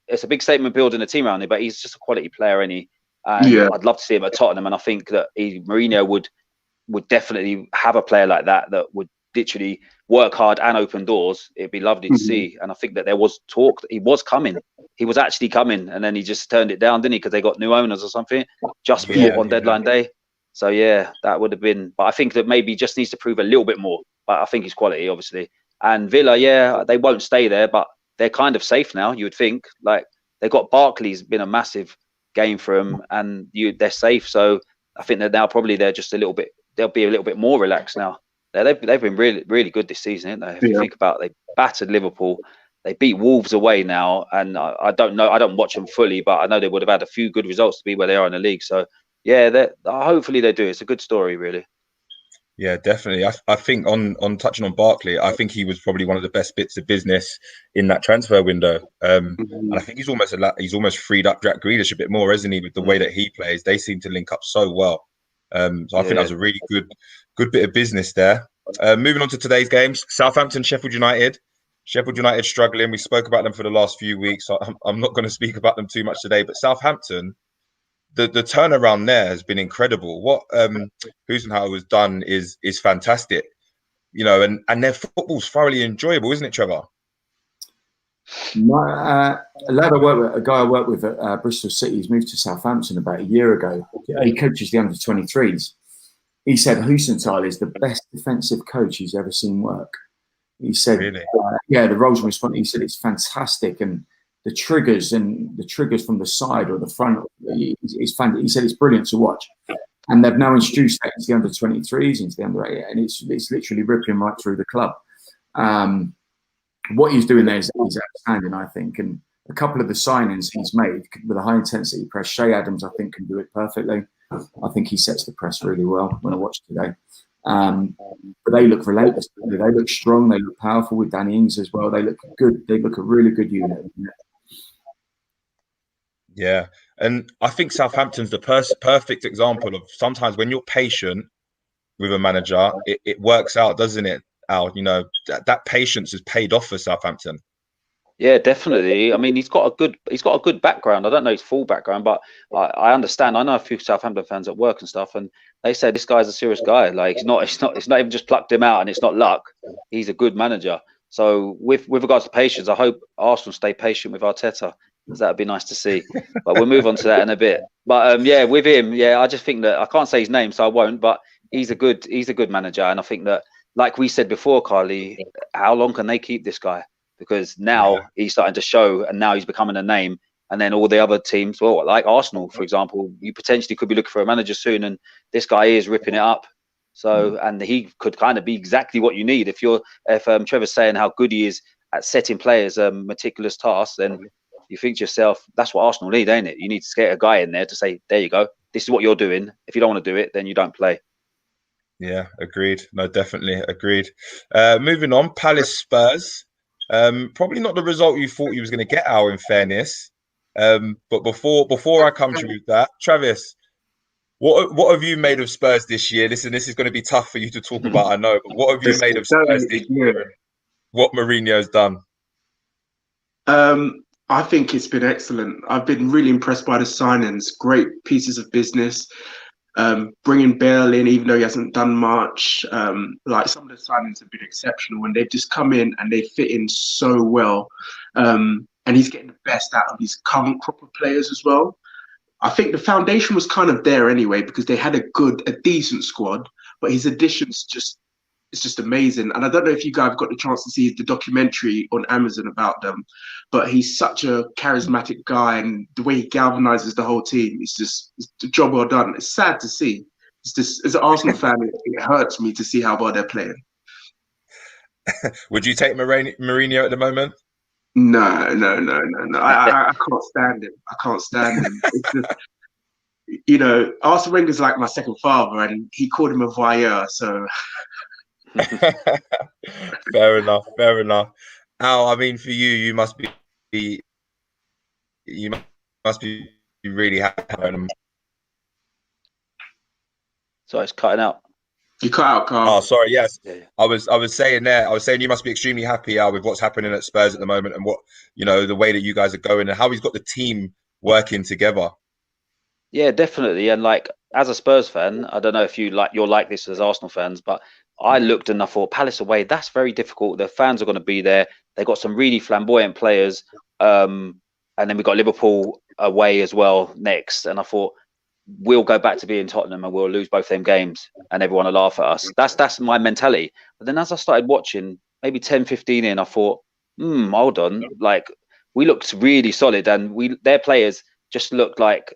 it's a big statement building a team around him, but he's just a quality player, and I'd love to see him at Tottenham. And I think that Mourinho would definitely have a player like that would literally work hard and open doors. It'd be lovely to see. And I think that there was talk that he was coming. He was actually coming, and then he just turned it down, didn't he? Because they got new owners or something just before deadline day. So that would have been. But I think that maybe just needs to prove a little bit more. But I think he's quality, obviously. And Villa, they won't stay there, but they're kind of safe now. You would think. Like they got Barkley's been a massive game for them, and they're safe. So I think that now probably they're just a little bit. They'll be a little bit more relaxed now. They've been really, really good this season, haven't they? If you think about it, they battered Liverpool. They beat Wolves away now. And I don't know. I don't watch them fully, but I know they would have had a few good results to be where they are in the league. So, hopefully they do. It's a good story, really. Yeah, definitely. I think on touching on Barkley, I think he was probably one of the best bits of business in that transfer window. And I think he's almost freed up Jack Grealish a bit more, isn't he? With the way that he plays, they seem to link up so well. So I think that was a really good bit of business there. Moving on to today's games, Southampton, Sheffield United. Sheffield United struggling. We spoke about them for the last few weeks, so I'm not going to speak about them too much today. But Southampton, the turnaround there has been incredible. What Husenhauer has done is fantastic, and their football's thoroughly enjoyable, isn't it, Trevor? A guy I work with at Bristol City, he's moved to Southampton about a year ago. He coaches the under-23s. He said Husenthal is the best defensive coach he's ever seen work. He said, really? The roles and response. He said it's fantastic, and the triggers from the side or the front is fantastic. He said it's brilliant to watch, and they've now introduced that into the under-23s, into the under-8, and it's literally ripping right through the club. What he's doing there is outstanding, I think, and a couple of the signings he's made with a high intensity press. Shea Adams, I think, can do it perfectly. I think he sets the press really well when I watch today. But they look relentless. They look strong. They look powerful with Danny Ings as well. They look good. They look a really good unit. Yeah, and I think Southampton's the perfect example of sometimes when you're patient with a manager, it works out, doesn't it? Al, that patience has paid off for Southampton. Yeah, definitely. I mean, he's got a good background. I don't know his full background, but I understand. I know a few Southampton fans at work and stuff, and they say this guy's a serious guy. Like it's not even just plucked him out, and it's not luck. He's a good manager. So with regards to patience, I hope Arsenal stay patient with Arteta, because that'd be nice to see. But we'll move on to that in a bit. But with him, I just think that I can't say his name, so I won't. But he's a good manager, and I think that, like we said before, Carly, how long can they keep this guy? Because now he's starting to show, and now he's becoming a name. And then all the other teams, well, like Arsenal, for example, you potentially could be looking for a manager soon, and this guy is ripping it up. So, and he could kind of be exactly what you need. If Trevor's saying how good he is at setting players meticulous tasks, then you think to yourself, that's what Arsenal need, ain't it? You need to get a guy in there to say, there you go, this is what you're doing. If you don't want to do it, then you don't play. Yeah, agreed. No, definitely agreed. Moving on, Palace Spurs. Probably not the result you thought you was going to get, Al, in fairness. But before I come to you with that, Travis, what have you made of Spurs this year? Listen, this is going to be tough for you to talk about, I know, but what have you made of Spurs this year? What Mourinho's done? I think it's been excellent. I've been really impressed by the signings. Great pieces of business. Bringing Bale in, even though he hasn't done much. Like some of the signings have been exceptional, and they've just come in and they fit in so well. And he's getting the best out of his current crop of players as well. I think the foundation was kind of there anyway because they had a decent squad, but his additions it's just amazing. And I don't know if you guys got the chance to see the documentary on Amazon about them, but he's such a charismatic guy, and the way he galvanizes the whole team, it's a job well done. It's sad to see. It's just, as an Arsenal fan, it hurts me to see how well they're playing. Would you take Mourinho at the moment? No. I can't stand him. I can't stand him. It's just, you know, Arsene Wenger's like my second father, and he called him a voyeur, so... Fair enough. Al, I mean, for you, you must be really happy. Sorry, it's cutting out. You cut out, Carl. Oh, sorry. Yes, Yeah. I was saying you must be extremely happy, Al, with what's happening at Spurs at the moment, and what, you know, the way that you guys are going, and how he's got the team working together. Yeah, definitely. And like, as a Spurs fan, I don't know if you're like this as Arsenal fans, but I looked and I thought, Palace away, that's very difficult. The fans are going to be there. They got some really flamboyant players. And then we got Liverpool away as well next. And I thought, we'll go back to being Tottenham and we'll lose both them games and everyone will laugh at us. That's my mentality. But then as I started watching, maybe 10, 15 in, I thought, hold on. Like, we looked really solid, and their players just looked like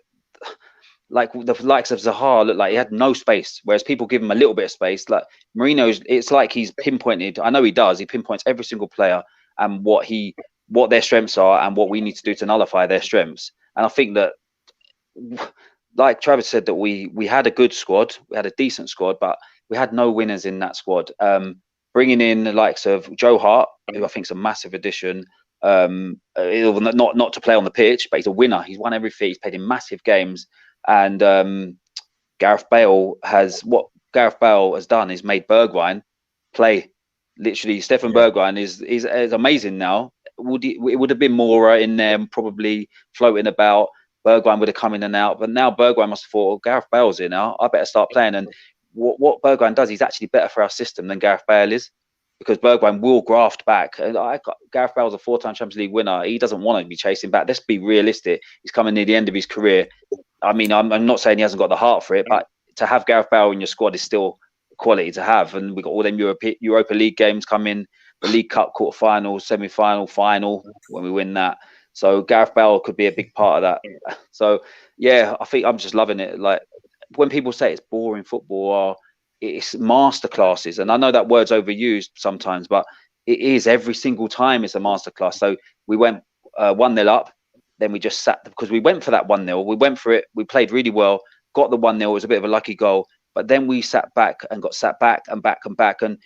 the likes of Zaha looked like he had no space, whereas people give him a little bit of space. Like Mourinho's, it's like he's pinpointed. I know he does. He pinpoints every single player and what their strengths are and what we need to do to nullify their strengths. And I think that, like Trevor said, that we had a good squad, we had a decent squad, but we had no winners in that squad. Bringing in the likes of Joe Hart, who I think is a massive addition. Not to play on the pitch, but he's a winner. He's won everything. He's played in massive games. And Gareth Bale has done is made Bergwijn play. Literally, Stefan Bergwijn is amazing now. It would have been more in there, probably floating about. Bergwijn would have come in and out, but now Bergwijn must have thought, Gareth Bale's here now, I better start playing. And what Bergwijn does, he's actually better for our system than Gareth Bale is, because Bergwijn will graft back. And Gareth Bale's a 4-time Champions League winner. He doesn't want to be chasing back. Let's be realistic. He's coming near the end of his career. I mean, I'm not saying he hasn't got the heart for it, but to have Gareth Bale in your squad is still quality to have. And we've got all them Europa League games coming, the League Cup quarter-final, semi-final, final, when we win that. So Gareth Bale could be a big part of that. So, yeah, I think I'm just loving it. Like, when people say it's boring football or it's masterclasses, and I know that word's overused sometimes, but it is. Every single time it's a masterclass. So we went 1-0 up, then we just sat, because we went for that 1-0. We went for it. We played really well, got the 1-0. It was a bit of a lucky goal. But then we sat back and got sat back and back and back. And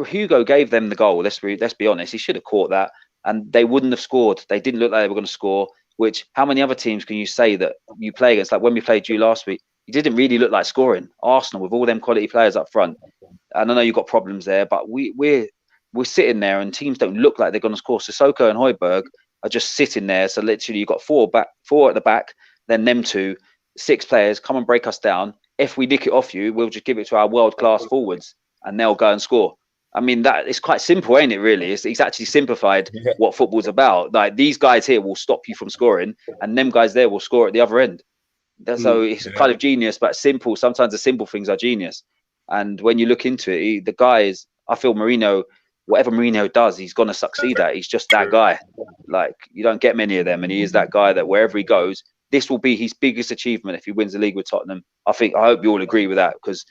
Hugo gave them the goal. Let's be honest. He should have caught that. And they wouldn't have scored. They didn't look like they were going to score, which, how many other teams can you say that you play against? Like when we played you last week, it didn't really look like scoring. Arsenal, with all them quality players up front. And I know you've got problems there, but we're sitting there and teams don't look like they're going to score. Sissoko and Højbjerg are just sitting there. So literally you've got four at the back, then them two, 6 players come and break us down. If we nick it off you, we'll just give it to our world-class forwards and they'll go and score. I mean, that it's quite simple, ain't it, really? It's actually simplified what football's about. Like, these guys here will stop you from scoring and them guys there will score at the other end. So it's kind of genius, but simple. Sometimes the simple things are genius. And when you look into it, the guys, I feel Mourinho, whatever Mourinho does, he's going to succeed at. He's just that guy. Like, you don't get many of them. And he is that guy that wherever he goes, this will be his biggest achievement if he wins the league with Tottenham. I hope you all agree with that, because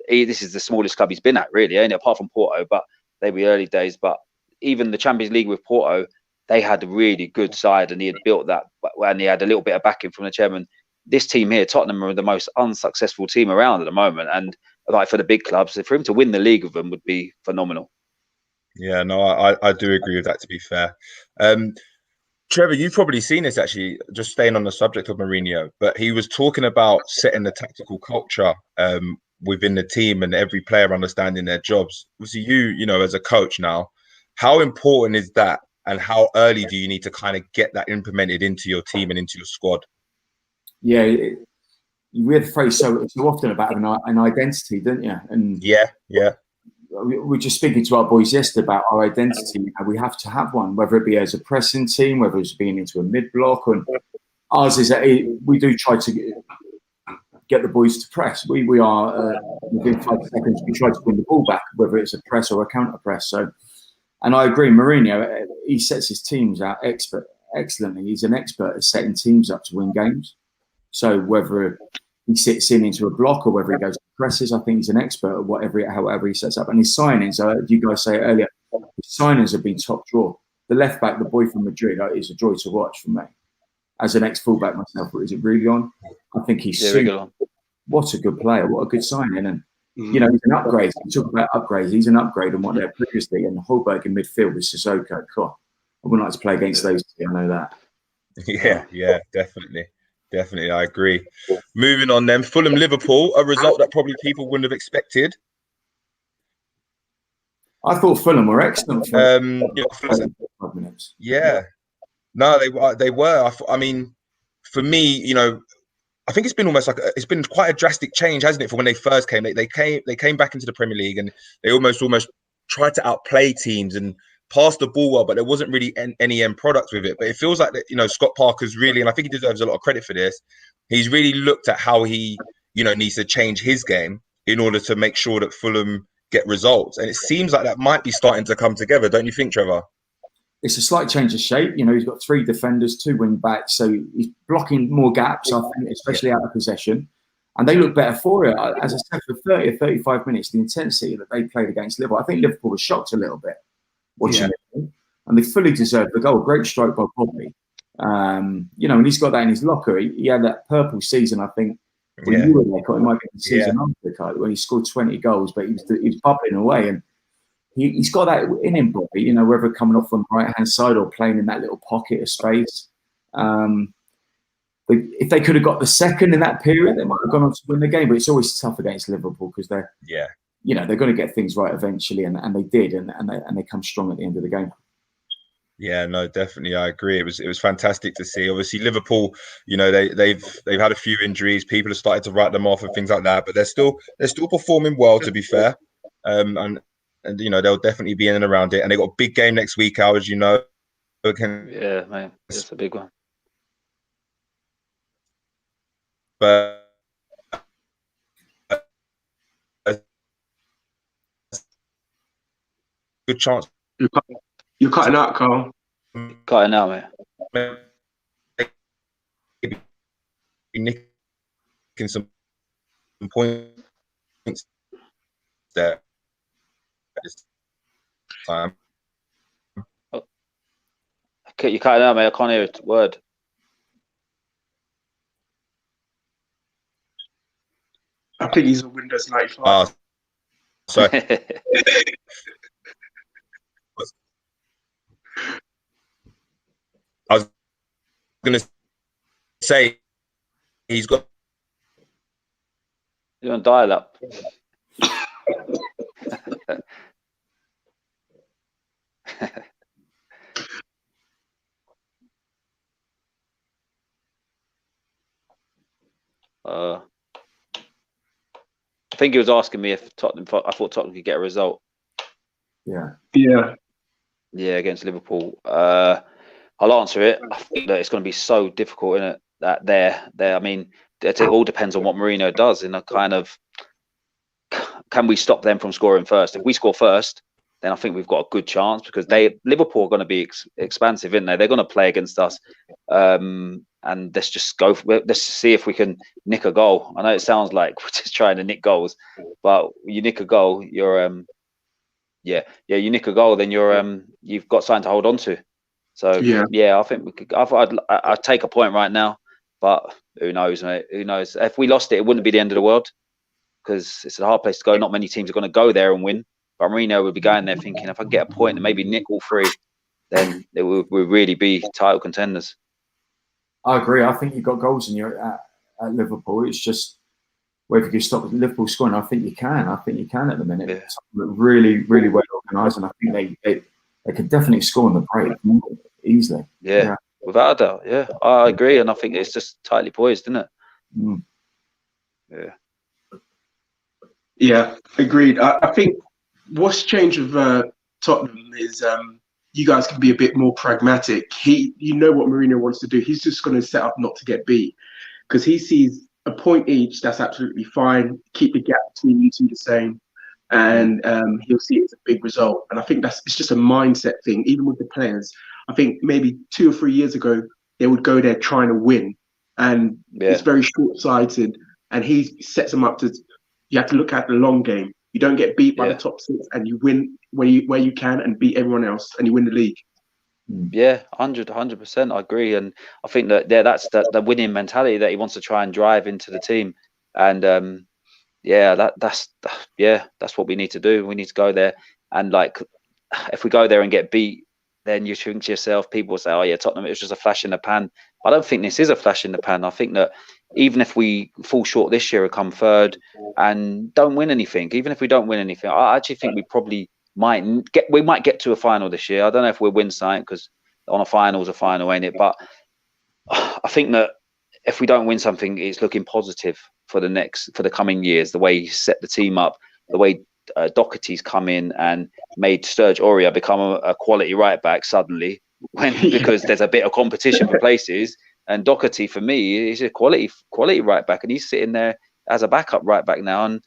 this is the smallest club he's been at, really, ain't it? Apart from Porto, but they were early days. But even the Champions League with Porto, they had a really good side and he had built that, and he had a little bit of backing from the chairman. This team here, Tottenham, are the most unsuccessful team around at the moment. And like for the big clubs, for him to win the league with them would be phenomenal. Yeah, no, I do agree with that, to be fair. Trevor, you've probably seen this, actually, just staying on the subject of Mourinho, but he was talking about setting the tactical culture within the team and every player understanding their jobs. Obviously, you know, as a coach now, how important is that and how early do you need to kind of get that implemented into your team and into your squad? Yeah, you hear the phrase so often about having an identity, don't you? And yeah. We were just speaking to our boys yesterday about our identity. And we have to have one, whether it be as a pressing team, whether it's being into a mid block. And ours is that we do try to get the boys to press. We are within 5 seconds. We try to win the ball back, whether it's a press or a counter press. So, and I agree, Mourinho, he sets his teams out excellently. He's an expert at setting teams up to win games. So whether he sits into a block or whether he goes to presses, I think he's an expert at however he sets up. And his signings, you guys say earlier, his signings have been top draw. The left back, the boy from Madrid, is a joy to watch for me. As an ex-fullback myself, is it really on? I think he's what a good player, what a good signing. And you know, he's an upgrade. You talk about upgrades, he's an upgrade on what they're previously. And Holberg in midfield with Sissoko. God, I wouldn't like to play against those two, I know that. Yeah, definitely. Definitely, I agree. Moving on then, Fulham-Liverpool, a result that probably people wouldn't have expected. I thought Fulham were excellent for 5 minutes. Yeah. No, they were. I mean, for me, you know, I think it's been almost like it's been quite a drastic change, hasn't it? From when they first came, they came back into the Premier League and they almost tried to outplay teams and pass the ball well, but there wasn't really any end product with it. But it feels like that, you know, Scott Parker's really, and I think he deserves a lot of credit for this. He's really looked at how he, you know, needs to change his game in order to make sure that Fulham get results. And it seems like that might be starting to come together, don't you think, Trevor? It's a slight change of shape. You know, he's got 3 defenders, 2 wing backs, so he's blocking more gaps, I think, especially out of possession. And they look better for it. As I said, for 30 or 35 minutes, the intensity that they played against Liverpool, I think Liverpool was shocked a little bit watching it. And they fully deserved the goal. Great strike by Bobby. You know, and he's got that in his locker. He had that purple season, I think, when you were there, it might be the season after, when he scored 20 goals, but he was bubbling away. And he's got that in him, Bobby, you know, whether coming off on the right-hand side or playing in that little pocket of space. If they could have got the second in that period, they might have gone on to win the game. But it's always tough against Liverpool because they're going to get things right eventually, and they did, and they come strong at the end of the game. Yeah, no, definitely, I agree. It was fantastic to see. Obviously, Liverpool, you know, they've had a few injuries. People have started to write them off and things like that, but they're still performing well, to be fair. And you know, they'll definitely be in and around it. And they got a big game next week, as you know. Yeah, man, it's a big one. But good chance. You're cutting out, Carl. Cutting out, man. Nicking some points there at this time. Okay, you're cutting out, mate. I can't hear a word. I think he's on Windows 95. Sorry. I was going to say he's got. You're on dial-up. I think he was asking me if Tottenham. I thought Tottenham could get a result. Yeah, against Liverpool. I'll answer it. I think that it's going to be so difficult, isn't it? That there. I mean, it all depends on what Mourinho does. In a kind of, can we stop them from scoring first? If we score first, then I think we've got a good chance because Liverpool are going to be expansive, isn't they? They're going to play against us. And let's just go. Let's see if we can nick a goal. I know it sounds like we're just trying to nick goals, but you nick a goal, you're you nick a goal, then you've got something to hold on to. So I think we could. I'd take a point right now, but who knows, mate? Who knows? If we lost it, it wouldn't be the end of the world because it's a hard place to go. Not many teams are going to go there and win. But Mourinho would be going there thinking, if I get a point and maybe nick all 3, then it would really be title contenders. I agree. I think you've got goals in your at Liverpool. It's just whether you can stop Liverpool scoring. I think you can. I think you can at the minute. Yeah. Really, really well organised, and I think they could definitely score on the break easily. Yeah, without a doubt. Yeah, I agree, and I think it's just tightly poised, isn't it? Mm. Yeah, agreed. I think what's changed with Tottenham is you guys can be a bit more pragmatic. You know what Mourinho wants to do. He's just going to set up not to get beat because he sees a point each. That's absolutely fine. Keep the gap between you two the same, and he'll see it as a big result. And I think it's just a mindset thing. Even with the players, I think maybe 2 or 3 years ago they would go there trying to win, and it's very short-sighted. And he sets them up to. You have to look at the long game. You don't get beat by the top 6, and you win where you can and beat everyone else, and you win the league. Yeah, 100%. I agree, and I think that that's the winning mentality that he wants to try and drive into the team, and that's what we need to do. We need to go there, and like, if we go there and get beat, then you think to yourself, people will say, "Oh yeah, Tottenham, it was just a flash in the pan." I don't think this is a flash in the pan. I think that even if we fall short this year or come third and don't win anything, even if we don't win anything, I actually think we probably might get to a final this year. I don't know if we'll win something because on a final's a final, ain't it? But I think that if we don't win something, it's looking positive for the coming years. The way he set the team up, the way Doherty's come in and made Serge Aurier become a quality right back suddenly because there's a bit of competition for places. And Doherty, for me, is a quality right back, and he's sitting there as a backup right back now. And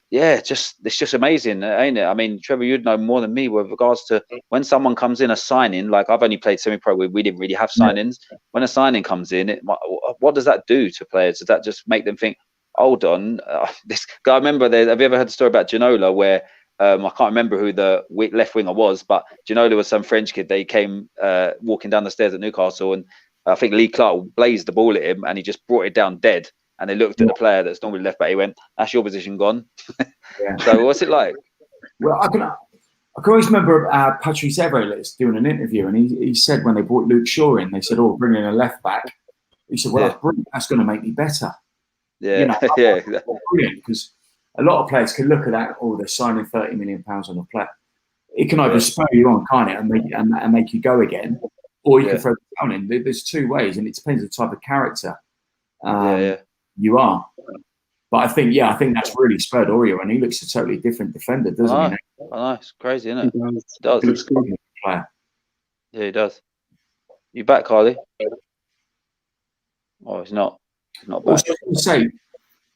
it's just amazing, ain't it? I mean, Trevor, you'd know more than me with regards to when someone comes in a signing. Like, I've only played semi-pro where we didn't really have signings. When a signing comes in, what does that do to players? Does that just make them think, hold on, this guy? I remember, have you ever heard the story about Ginola where I can't remember who the left winger was, but Ginola was some French kid. They came walking down the stairs at Newcastle, and I think Lee Clark blazed the ball at him, and he just brought it down dead. And they looked at the player that's normally left back. He went, "That's your position gone." So what's it like? Well, I can always remember Patrice Evra doing an interview, and he said when they brought Luke Shaw in, they said, "Oh, bring in a left back." He said, "Well, that's brilliant. That's going to make me better." Yeah, that's brilliant, because a lot of players can look at that. Oh, they're signing £30 million on a player. It can either spur you on, can't it, and make you go again, or you can throw it down in. There's 2 ways, and it depends on the type of character you are. But I think that's really spurred Aurier, and he looks a totally different defender, doesn't he? I know, it's crazy, isn't it? It does. He looks good player. Yeah, he does. You back, Carly? Oh, he's not. He's not back. Also, I was going to say,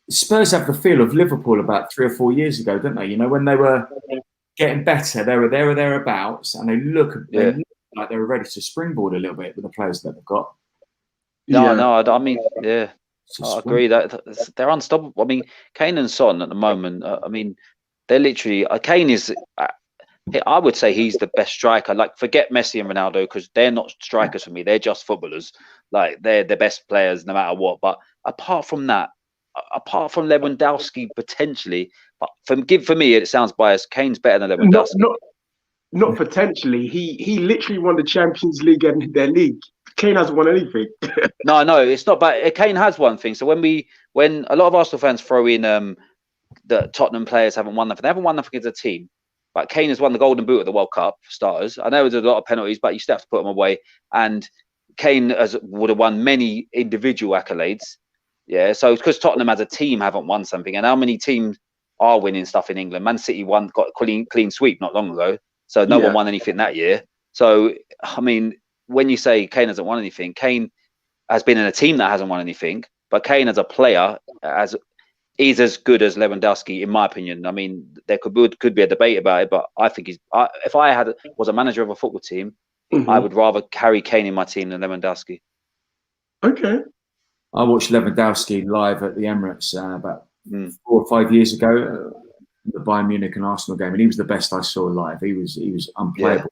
Spurs have the feel of Liverpool about 3 or 4 years ago, don't they? You know, when they were getting better, they were there or thereabouts, and they look like they were ready to springboard a little bit with the players that they've got. No, I mean, I agree that they're unstoppable. I mean, Kane and Son at the moment, I mean, they're literally, Kane is, I would say he's the best striker. Like, forget Messi and Ronaldo, because they're not strikers for me. They're just footballers. Like, they're the best players no matter what. But apart from that, apart from Lewandowski potentially, but for me, it sounds biased, Kane's better than Lewandowski. Not potentially. He literally won the Champions League and their league. Kane hasn't won anything. No, it's not. But Kane has one thing. So when a lot of Arsenal fans throw in the Tottenham players haven't won nothing, they haven't won nothing as a team. But Kane has won the Golden Boot at the World Cup for starters. I know there's a lot of penalties, but you still have to put them away. And Kane would have won many individual accolades. Yeah, so it's because Tottenham as a team haven't won something. And how many teams are winning stuff in England? Man City got a clean sweep not long ago. So no one won anything that year. So, I mean, when you say Kane hasn't won anything, Kane has been in a team that hasn't won anything. But Kane as a player is as good as Lewandowski, in my opinion. I mean, there could be a debate about it, but I think if I was a manager of a football team, I would rather carry Kane in my team than Lewandowski. Okay. I watched Lewandowski live at the Emirates about 4 or 5 years ago, the Bayern Munich and Arsenal game, and he was the best I saw live. He was unplayable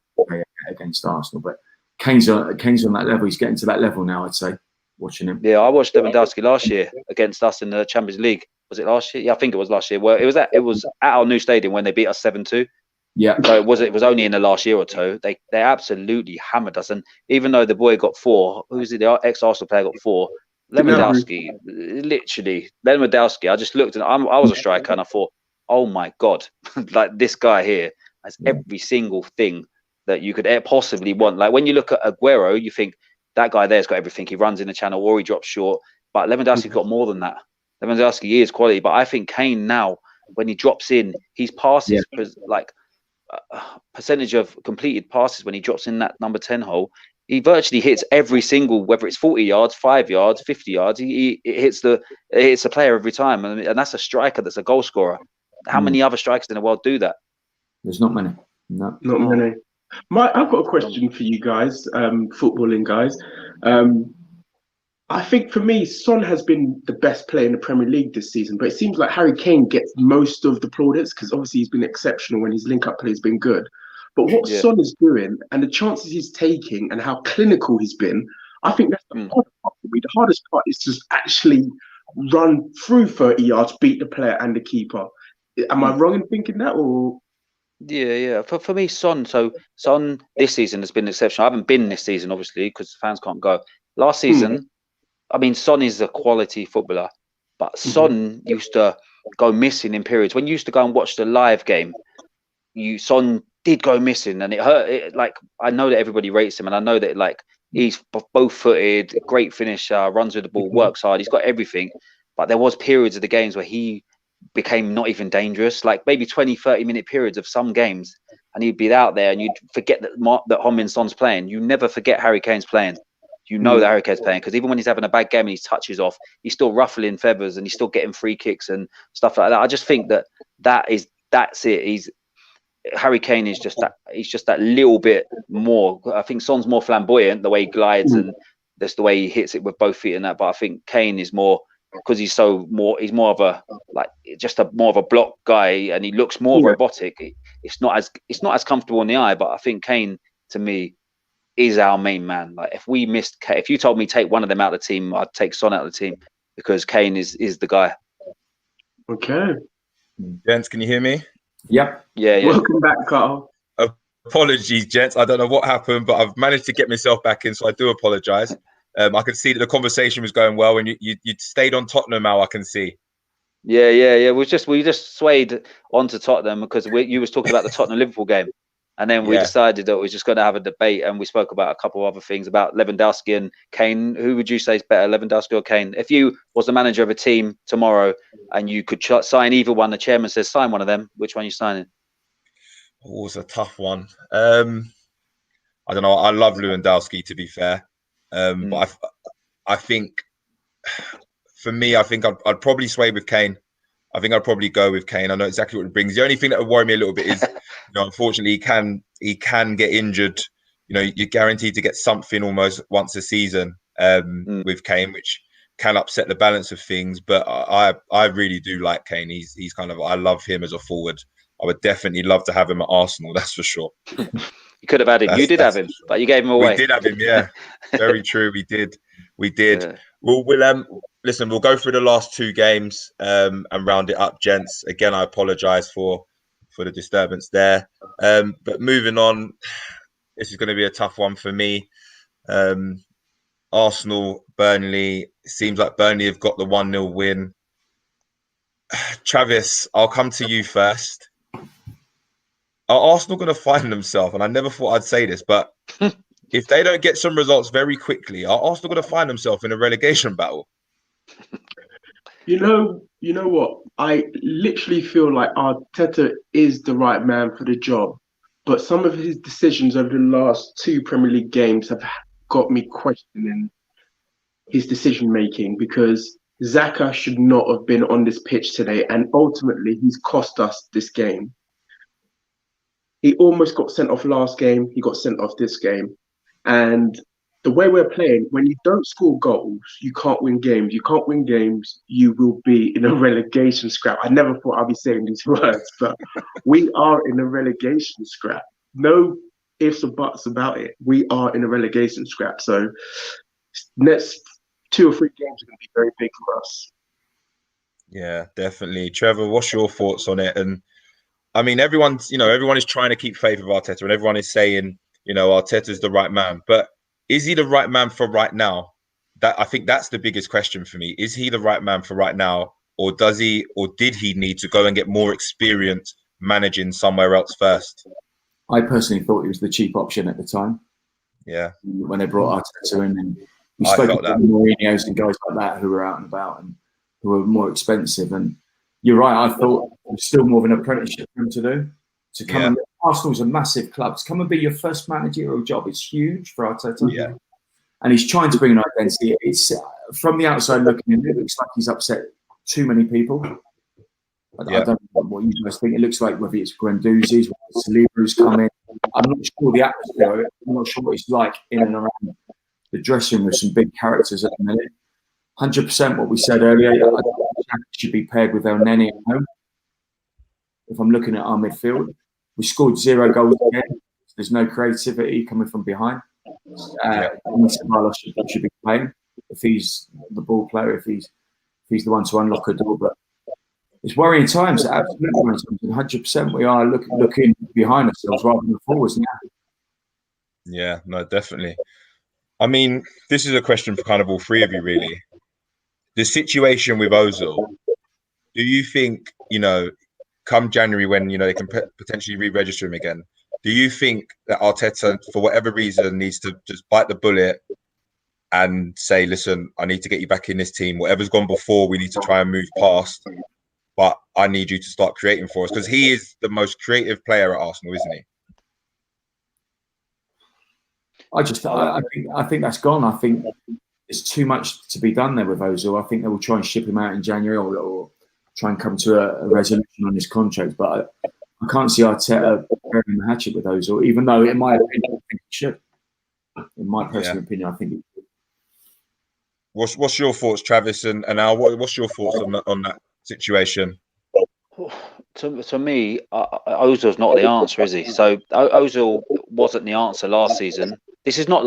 against Arsenal, but Kane's on that level. He's getting to that level now, I'd say, watching him. Yeah, I watched Lewandowski last year against us in the Champions League. Was it last year? Yeah, I think it was last year. Well, it was at our new stadium when they beat us 7-2. Yeah. So it was only in the last year or two. They absolutely hammered us. And even though the boy got 4, the ex-Arsenal player got 4, Lewandowski, I just looked and I was a striker and I thought, oh my God, like this guy here has every single thing that you could possibly want. Like when you look at Aguero, you think that guy there's got everything. He runs in the channel or he drops short. But Lewandowski's got more than that. Lewandowski is quality. But I think Kane now, when he drops in, his passes, like percentage of completed passes when he drops in that number 10 hole, he virtually hits every single, whether it's 40 yards, 5 yards, 50 yards, it hits the player every time. And that's a striker, that's a goal scorer. How many other strikers in the world do that? There's not many. No. Not many. I've got a question for you guys, footballing guys. I think for me, Son has been the best player in the Premier League this season, but it seems like Harry Kane gets most of the plaudits because obviously he's been exceptional when his link-up play has been good. But what Son is doing and the chances he's taking and how clinical he's been, I think that's the hardest part for me. The hardest part is to actually run through 30 yards, beat the player and the keeper. Am I wrong in thinking that? Or Yeah. For me, Son this season has been exceptional. I haven't been this season, obviously, because fans can't go. Last season, I mean, Son is a quality footballer, but Son used to go missing in periods. When you used to go and watch the live game, Son did go missing, and it hurt. Like, I know that everybody rates him, and I know that like he's both-footed, great finisher, runs with the ball, works hard. He's got everything, but there was periods of the games where he became not even dangerous, like maybe 20-30 minute periods of some games, and he'd be out there and you'd forget that Heung-min Son's playing. You never forget Harry Kane's playing. You know that Harry Kane's playing, because even when he's having a bad game and he touches off, he's still ruffling feathers and he's still getting free kicks and stuff like that. I just think that's it. Harry Kane is just that. He's just that little bit more. I think Son's more flamboyant, the way he glides and that's the way he hits it with both feet and that. But I think Kane is more, because he's more of a more of a block guy, and he looks more robotic. It's not as comfortable in the eye. But I think Kane, to me, is our main man. Like if you told me take one of them out of the team, I'd take Son out of the team, because Kane is the guy. Okay. Gents, can you hear me? Yep. Yeah. Welcome back, Carl. Apologies, gents. I don't know what happened, but I've managed to get myself back in, so I do apologise. I could see that the conversation was going well, and you stayed on Tottenham now, I can see. Yeah. We just swayed onto Tottenham because you was talking about the Tottenham-Liverpool game. And then we decided that we were just going to have a debate, and we spoke about a couple of other things about Lewandowski and Kane. Who would you say is better, Lewandowski or Kane? If you was the manager of a team tomorrow and you could sign either one, the chairman says sign one of them, which one are you signing? Oh, it's a tough one. I don't know. I love Lewandowski, to be fair. But I think, for me, I'd probably sway with Kane. I think I'd probably go with Kane. I know exactly what it brings. The only thing that would worry me a little bit is, unfortunately, he can get injured. You're guaranteed to get something almost once a season with Kane, which can upset the balance of things. But I really do like Kane. He's kind of, I love him as a forward. I would definitely love to have him at Arsenal. That's for sure. You could have had him. You did have him, but you gave him away. We did have him. Yeah, very true. We did. Yeah. We'll listen. We'll go through the last two games and round it up, gents. Again, I apologise for the disturbance there. But moving on, this is going to be a tough one for me. Arsenal, Burnley. It seems like Burnley have got the 1-0 win. Travis, I'll come to you first. Are Arsenal going to find themselves? And I never thought I'd say this, but if they don't get some results very quickly, are Arsenal going to find themselves in a relegation battle? You know what? I literally feel like Arteta is the right man for the job, but some of his decisions over the last two Premier League games have got me questioning his decision making, because Xhaka should not have been on this pitch today, and ultimately he's cost us this game. He almost got sent off last game. He got sent off this game. And the way we're playing, when you don't score goals, you can't win games. You can't win games, you will be in a relegation scrap. I never thought I'd be saying these words, but we are in a relegation scrap. No ifs or buts about it. We are in a relegation scrap. So next 2 or 3 games are going to be very big for us. Yeah, definitely. Trevor, what's your thoughts on it? And I mean, everyone is trying to keep faith with Arteta, and everyone is saying, Arteta's the right man. But is he the right man for right now? I think that's the biggest question for me. Is he the right man for right now, or did he need to go and get more experience managing somewhere else first? I personally thought he was the cheap option at the time. Yeah. When they brought Arteta in, and we I spoke felt about that. Mourinho's and guys like that who were out and about and who were more expensive. And you're right. I thought it was still more of an apprenticeship for him to do. To come and Arsenal's a massive club. To come and be your first managerial job is huge for Arteta. Yeah. And he's trying to bring an identity. It's from the outside looking in, it looks like he's upset too many people. I don't know what you guys think. It looks like whether it's Guendouzi's, whether it's Saliba's coming. I'm not sure the atmosphere. I'm not sure what it's like in and around the dressing room with some big characters at the minute. 100% what we said earlier. I think Xhaka should be paired with El Neni at home. If I'm looking at our midfield, we scored 0 goals again. There's no creativity coming from behind. Challis should be playing if he's the ball player, if he's the one to unlock a door. But it's worrying times. Absolutely worrying times. 100% we are looking behind ourselves rather than forwards now. Yeah, no, definitely. I mean, this is a question for kind of all three of you, really. The situation with Ozil, do you think, come January when, they can potentially re-register him again, do you think that Arteta, for whatever reason, needs to just bite the bullet and say, listen, I need to get you back in this team. Whatever's gone before, we need to try and move past. But I need you to start creating for us, because he is the most creative player at Arsenal, isn't he? I think that's gone. I think there's too much to be done there with Ozil. I think they will try and ship him out in January or try and come to a resolution on his contract. But I can't see Arteta burying the hatchet with Ozil, even though, in my opinion, I think he should. In my personal opinion, I think he should. What's your thoughts, Travis and Al? What's your thoughts on that situation? To me, Ozil's not the answer, is he? So Ozil wasn't the answer last season. This is not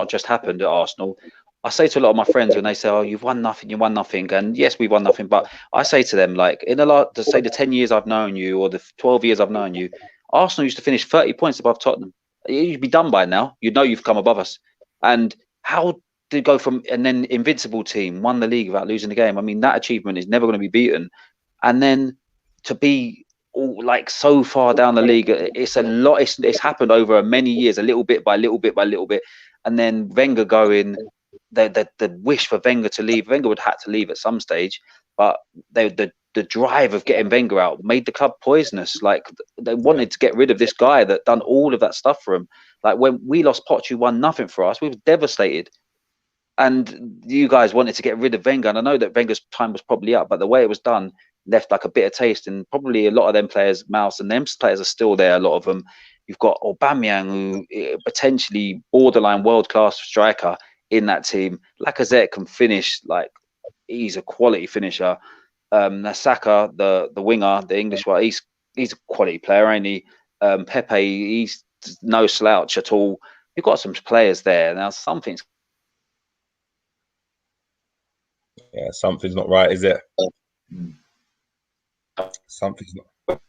just happened at Arsenal. I say to a lot of my friends when they say, "Oh, you've won nothing, and yes, we've won nothing," but I say to them, like, the 10 years I've known you or the 12 years I've known you, Arsenal used to finish 30 points above Tottenham. You'd be done by now. You'd know you've come above us. And how did go from and then invincible team, won the league without losing the game? I mean, that achievement is never going to be beaten. And then to be so far down the league, it's a lot. It's happened over many years, a little bit by little bit by little bit, and then Wenger going. The wish for Wenger to leave. Wenger would have had to leave at some stage, but the drive of getting Wenger out made the club poisonous. Like, they wanted to get rid of this guy that done all of that stuff for him. Like, when we lost Poch, who won nothing for us, we were devastated. And you guys wanted to get rid of Wenger, and I know that Wenger's time was probably up, but the way it was done left like a bitter taste in probably a lot of them players' mouths, and them players are still there, a lot of them. You've got Aubameyang, who potentially borderline world-class striker in that team. Lacazette can finish, like, he's a quality finisher. Saka, the winger, the English one, he's a quality player, ain't he? Pepe, he's no slouch at all. You've got some players there. Now something's not right, is it? Something's not.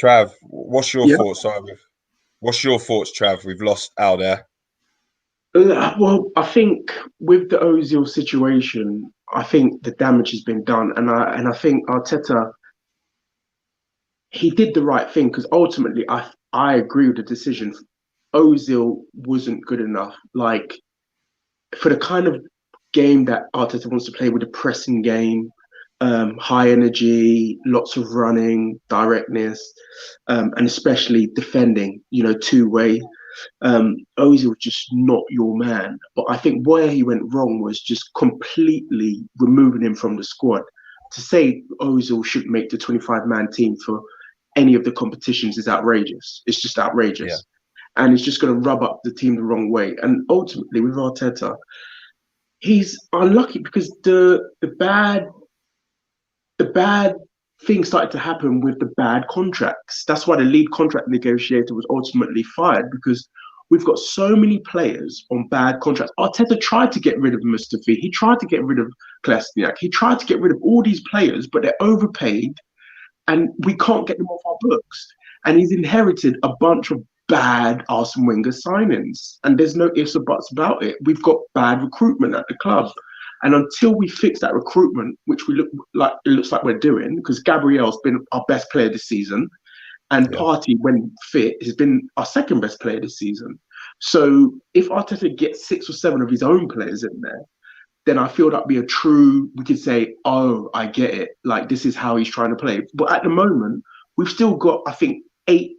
Trav, what's your thoughts? What's your thoughts, Trav? We've lost Al there. Well, I think with the Ozil situation, I think the damage has been done, and I think Arteta, he did the right thing, because ultimately I agree with the decision. Ozil wasn't good enough, like, for the kind of game that Arteta wants to play, with a pressing game, high energy, lots of running, directness, and especially defending, two-way. Ozil was just not your man. But I think where he went wrong was just completely removing him from the squad. To say Ozil shouldn't make the 25-man team for any of the competitions is outrageous. It's just outrageous. Yeah. And it's just going to rub up the team the wrong way. And ultimately, with Arteta, he's unlucky, because the bad things started to happen with the bad contracts. That's why the lead contract negotiator was ultimately fired, because we've got so many players on bad contracts. Arteta tried to get rid of Mustafi. He tried to get rid of Kolasinac. He tried to get rid of all these players, but they're overpaid, and we can't get them off our books. And he's inherited a bunch of bad Arsene Wenger signings, and there's no ifs or buts about it. We've got bad recruitment at the club. And until we fix that recruitment, which it looks like we're doing, because Gabriel's been our best player this season, And Partey, when fit, has been our second best player this season. So if Arteta gets 6 or 7 of his own players in there, then I feel that'd be a true, we could say, oh, I get it. Like, this is how he's trying to play. But at the moment, we've still got, I think, 8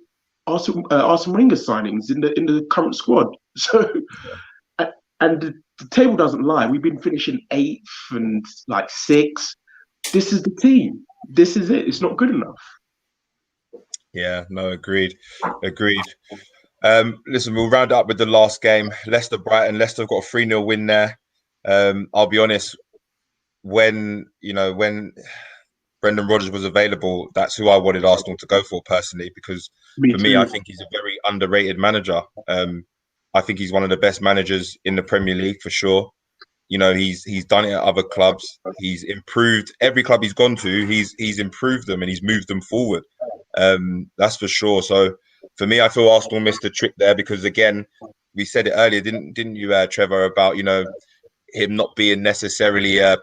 Arsene Wenger signings in the current squad. So, and the table doesn't lie. We've been finishing 8th and like 6th. This is the team. This is it. It's not good enough. Yeah, no, agreed. Listen, we'll round up with the last game. Leicester-Brighton. Leicester have got a 3-0 win there. I'll be honest, when Brendan Rodgers was available, that's who I wanted Arsenal to go for personally, because for me, I think he's a very underrated manager. I think he's one of the best managers in the Premier League for sure. You know, he's done it at other clubs. He's improved every club he's gone to. He's improved them and he's moved them forward. That's for sure. So for me, I feel Arsenal missed a trick there because, again, we said it earlier, didn't you, Trevor, about, you know, him not being necessarily a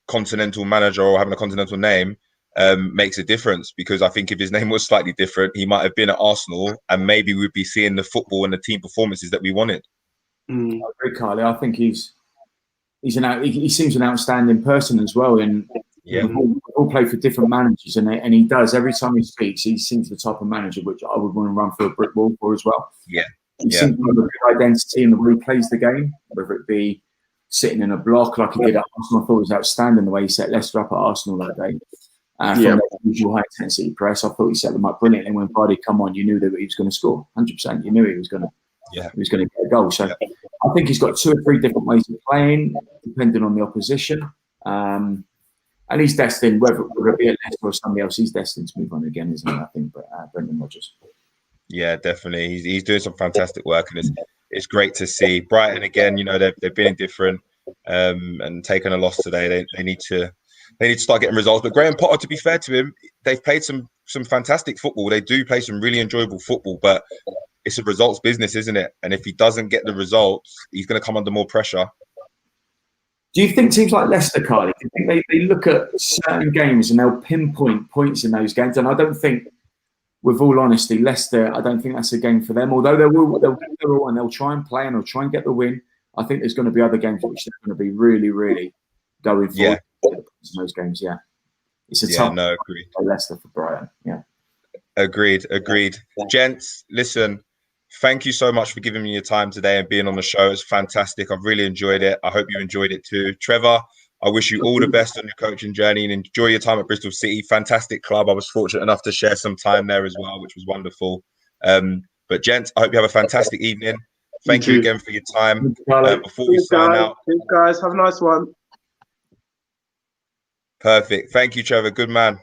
continental manager or having a continental name makes a difference, because I think if his name was slightly different, he might have been at Arsenal and maybe we'd be seeing the football and the team performances that we wanted. I agree, Carly. I think he seems an outstanding person as well. And we've all played for different managers, and he does. Every time he speaks, he seems the type of manager which I would want to run through a brick wall for as well. He seems to have a good identity in the way he plays the game, whether it be sitting in a block like he did at Arsenal. I thought it was outstanding the way he set Leicester up at Arsenal that day. From the usual high intensity press, I thought he set them up brilliantly. When Vardy come on, you knew that he was going to score 100%. You knew he was going to. He was going to get a goal. So I think he's got 2 or 3 different ways of playing, depending on the opposition. And he's destined, whether it be at Leicester or somebody else, he's destined to move on again, isn't he? I think, but Brendan Rodgers. Yeah, definitely. He's doing some fantastic work, and it's great to see. Brighton again, you know, they've been indifferent and taken a loss today. They need to start getting results. But Graham Potter, to be fair to him, they've played some fantastic football. They do play some really enjoyable football, but it's a results business, isn't it? And if he doesn't get the results, he's going to come under more pressure. Do you think teams like Leicester, Carly, do you think they look at certain games and they'll pinpoint points in those games? And I don't think, with all honesty, Leicester, I don't think that's a game for them. Although they'll try and play and they'll try and get the win. I think there's going to be other games which they're going to be really, really going for in those games. Yeah, it's a tough. No, agreed. Leicester for Brighton. Yeah, agreed. Gents, listen. Thank you so much for giving me your time today and being on the show. It's fantastic. I've really enjoyed it. I hope you enjoyed it too. Trevor, I wish you all the best on your coaching journey and enjoy your time at Bristol City. Fantastic club. I was fortunate enough to share some time there as well, which was wonderful. But gents, I hope you have a fantastic evening. Thank you again for your time. Before we sign out. Thanks, guys. Have a nice one. Perfect. Thank you, Trevor. Good man.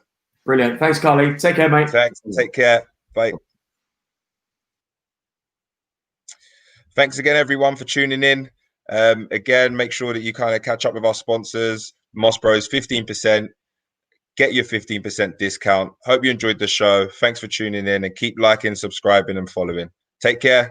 Brilliant. Thanks, Carly. Take care, mate. Thanks. Take care. Bye. Thanks again, everyone, for tuning in. Again, make sure that you kind of catch up with our sponsors. Moss Bros, 15%. Get your 15% discount. Hope you enjoyed the show. Thanks for tuning in and keep liking, subscribing and following. Take care.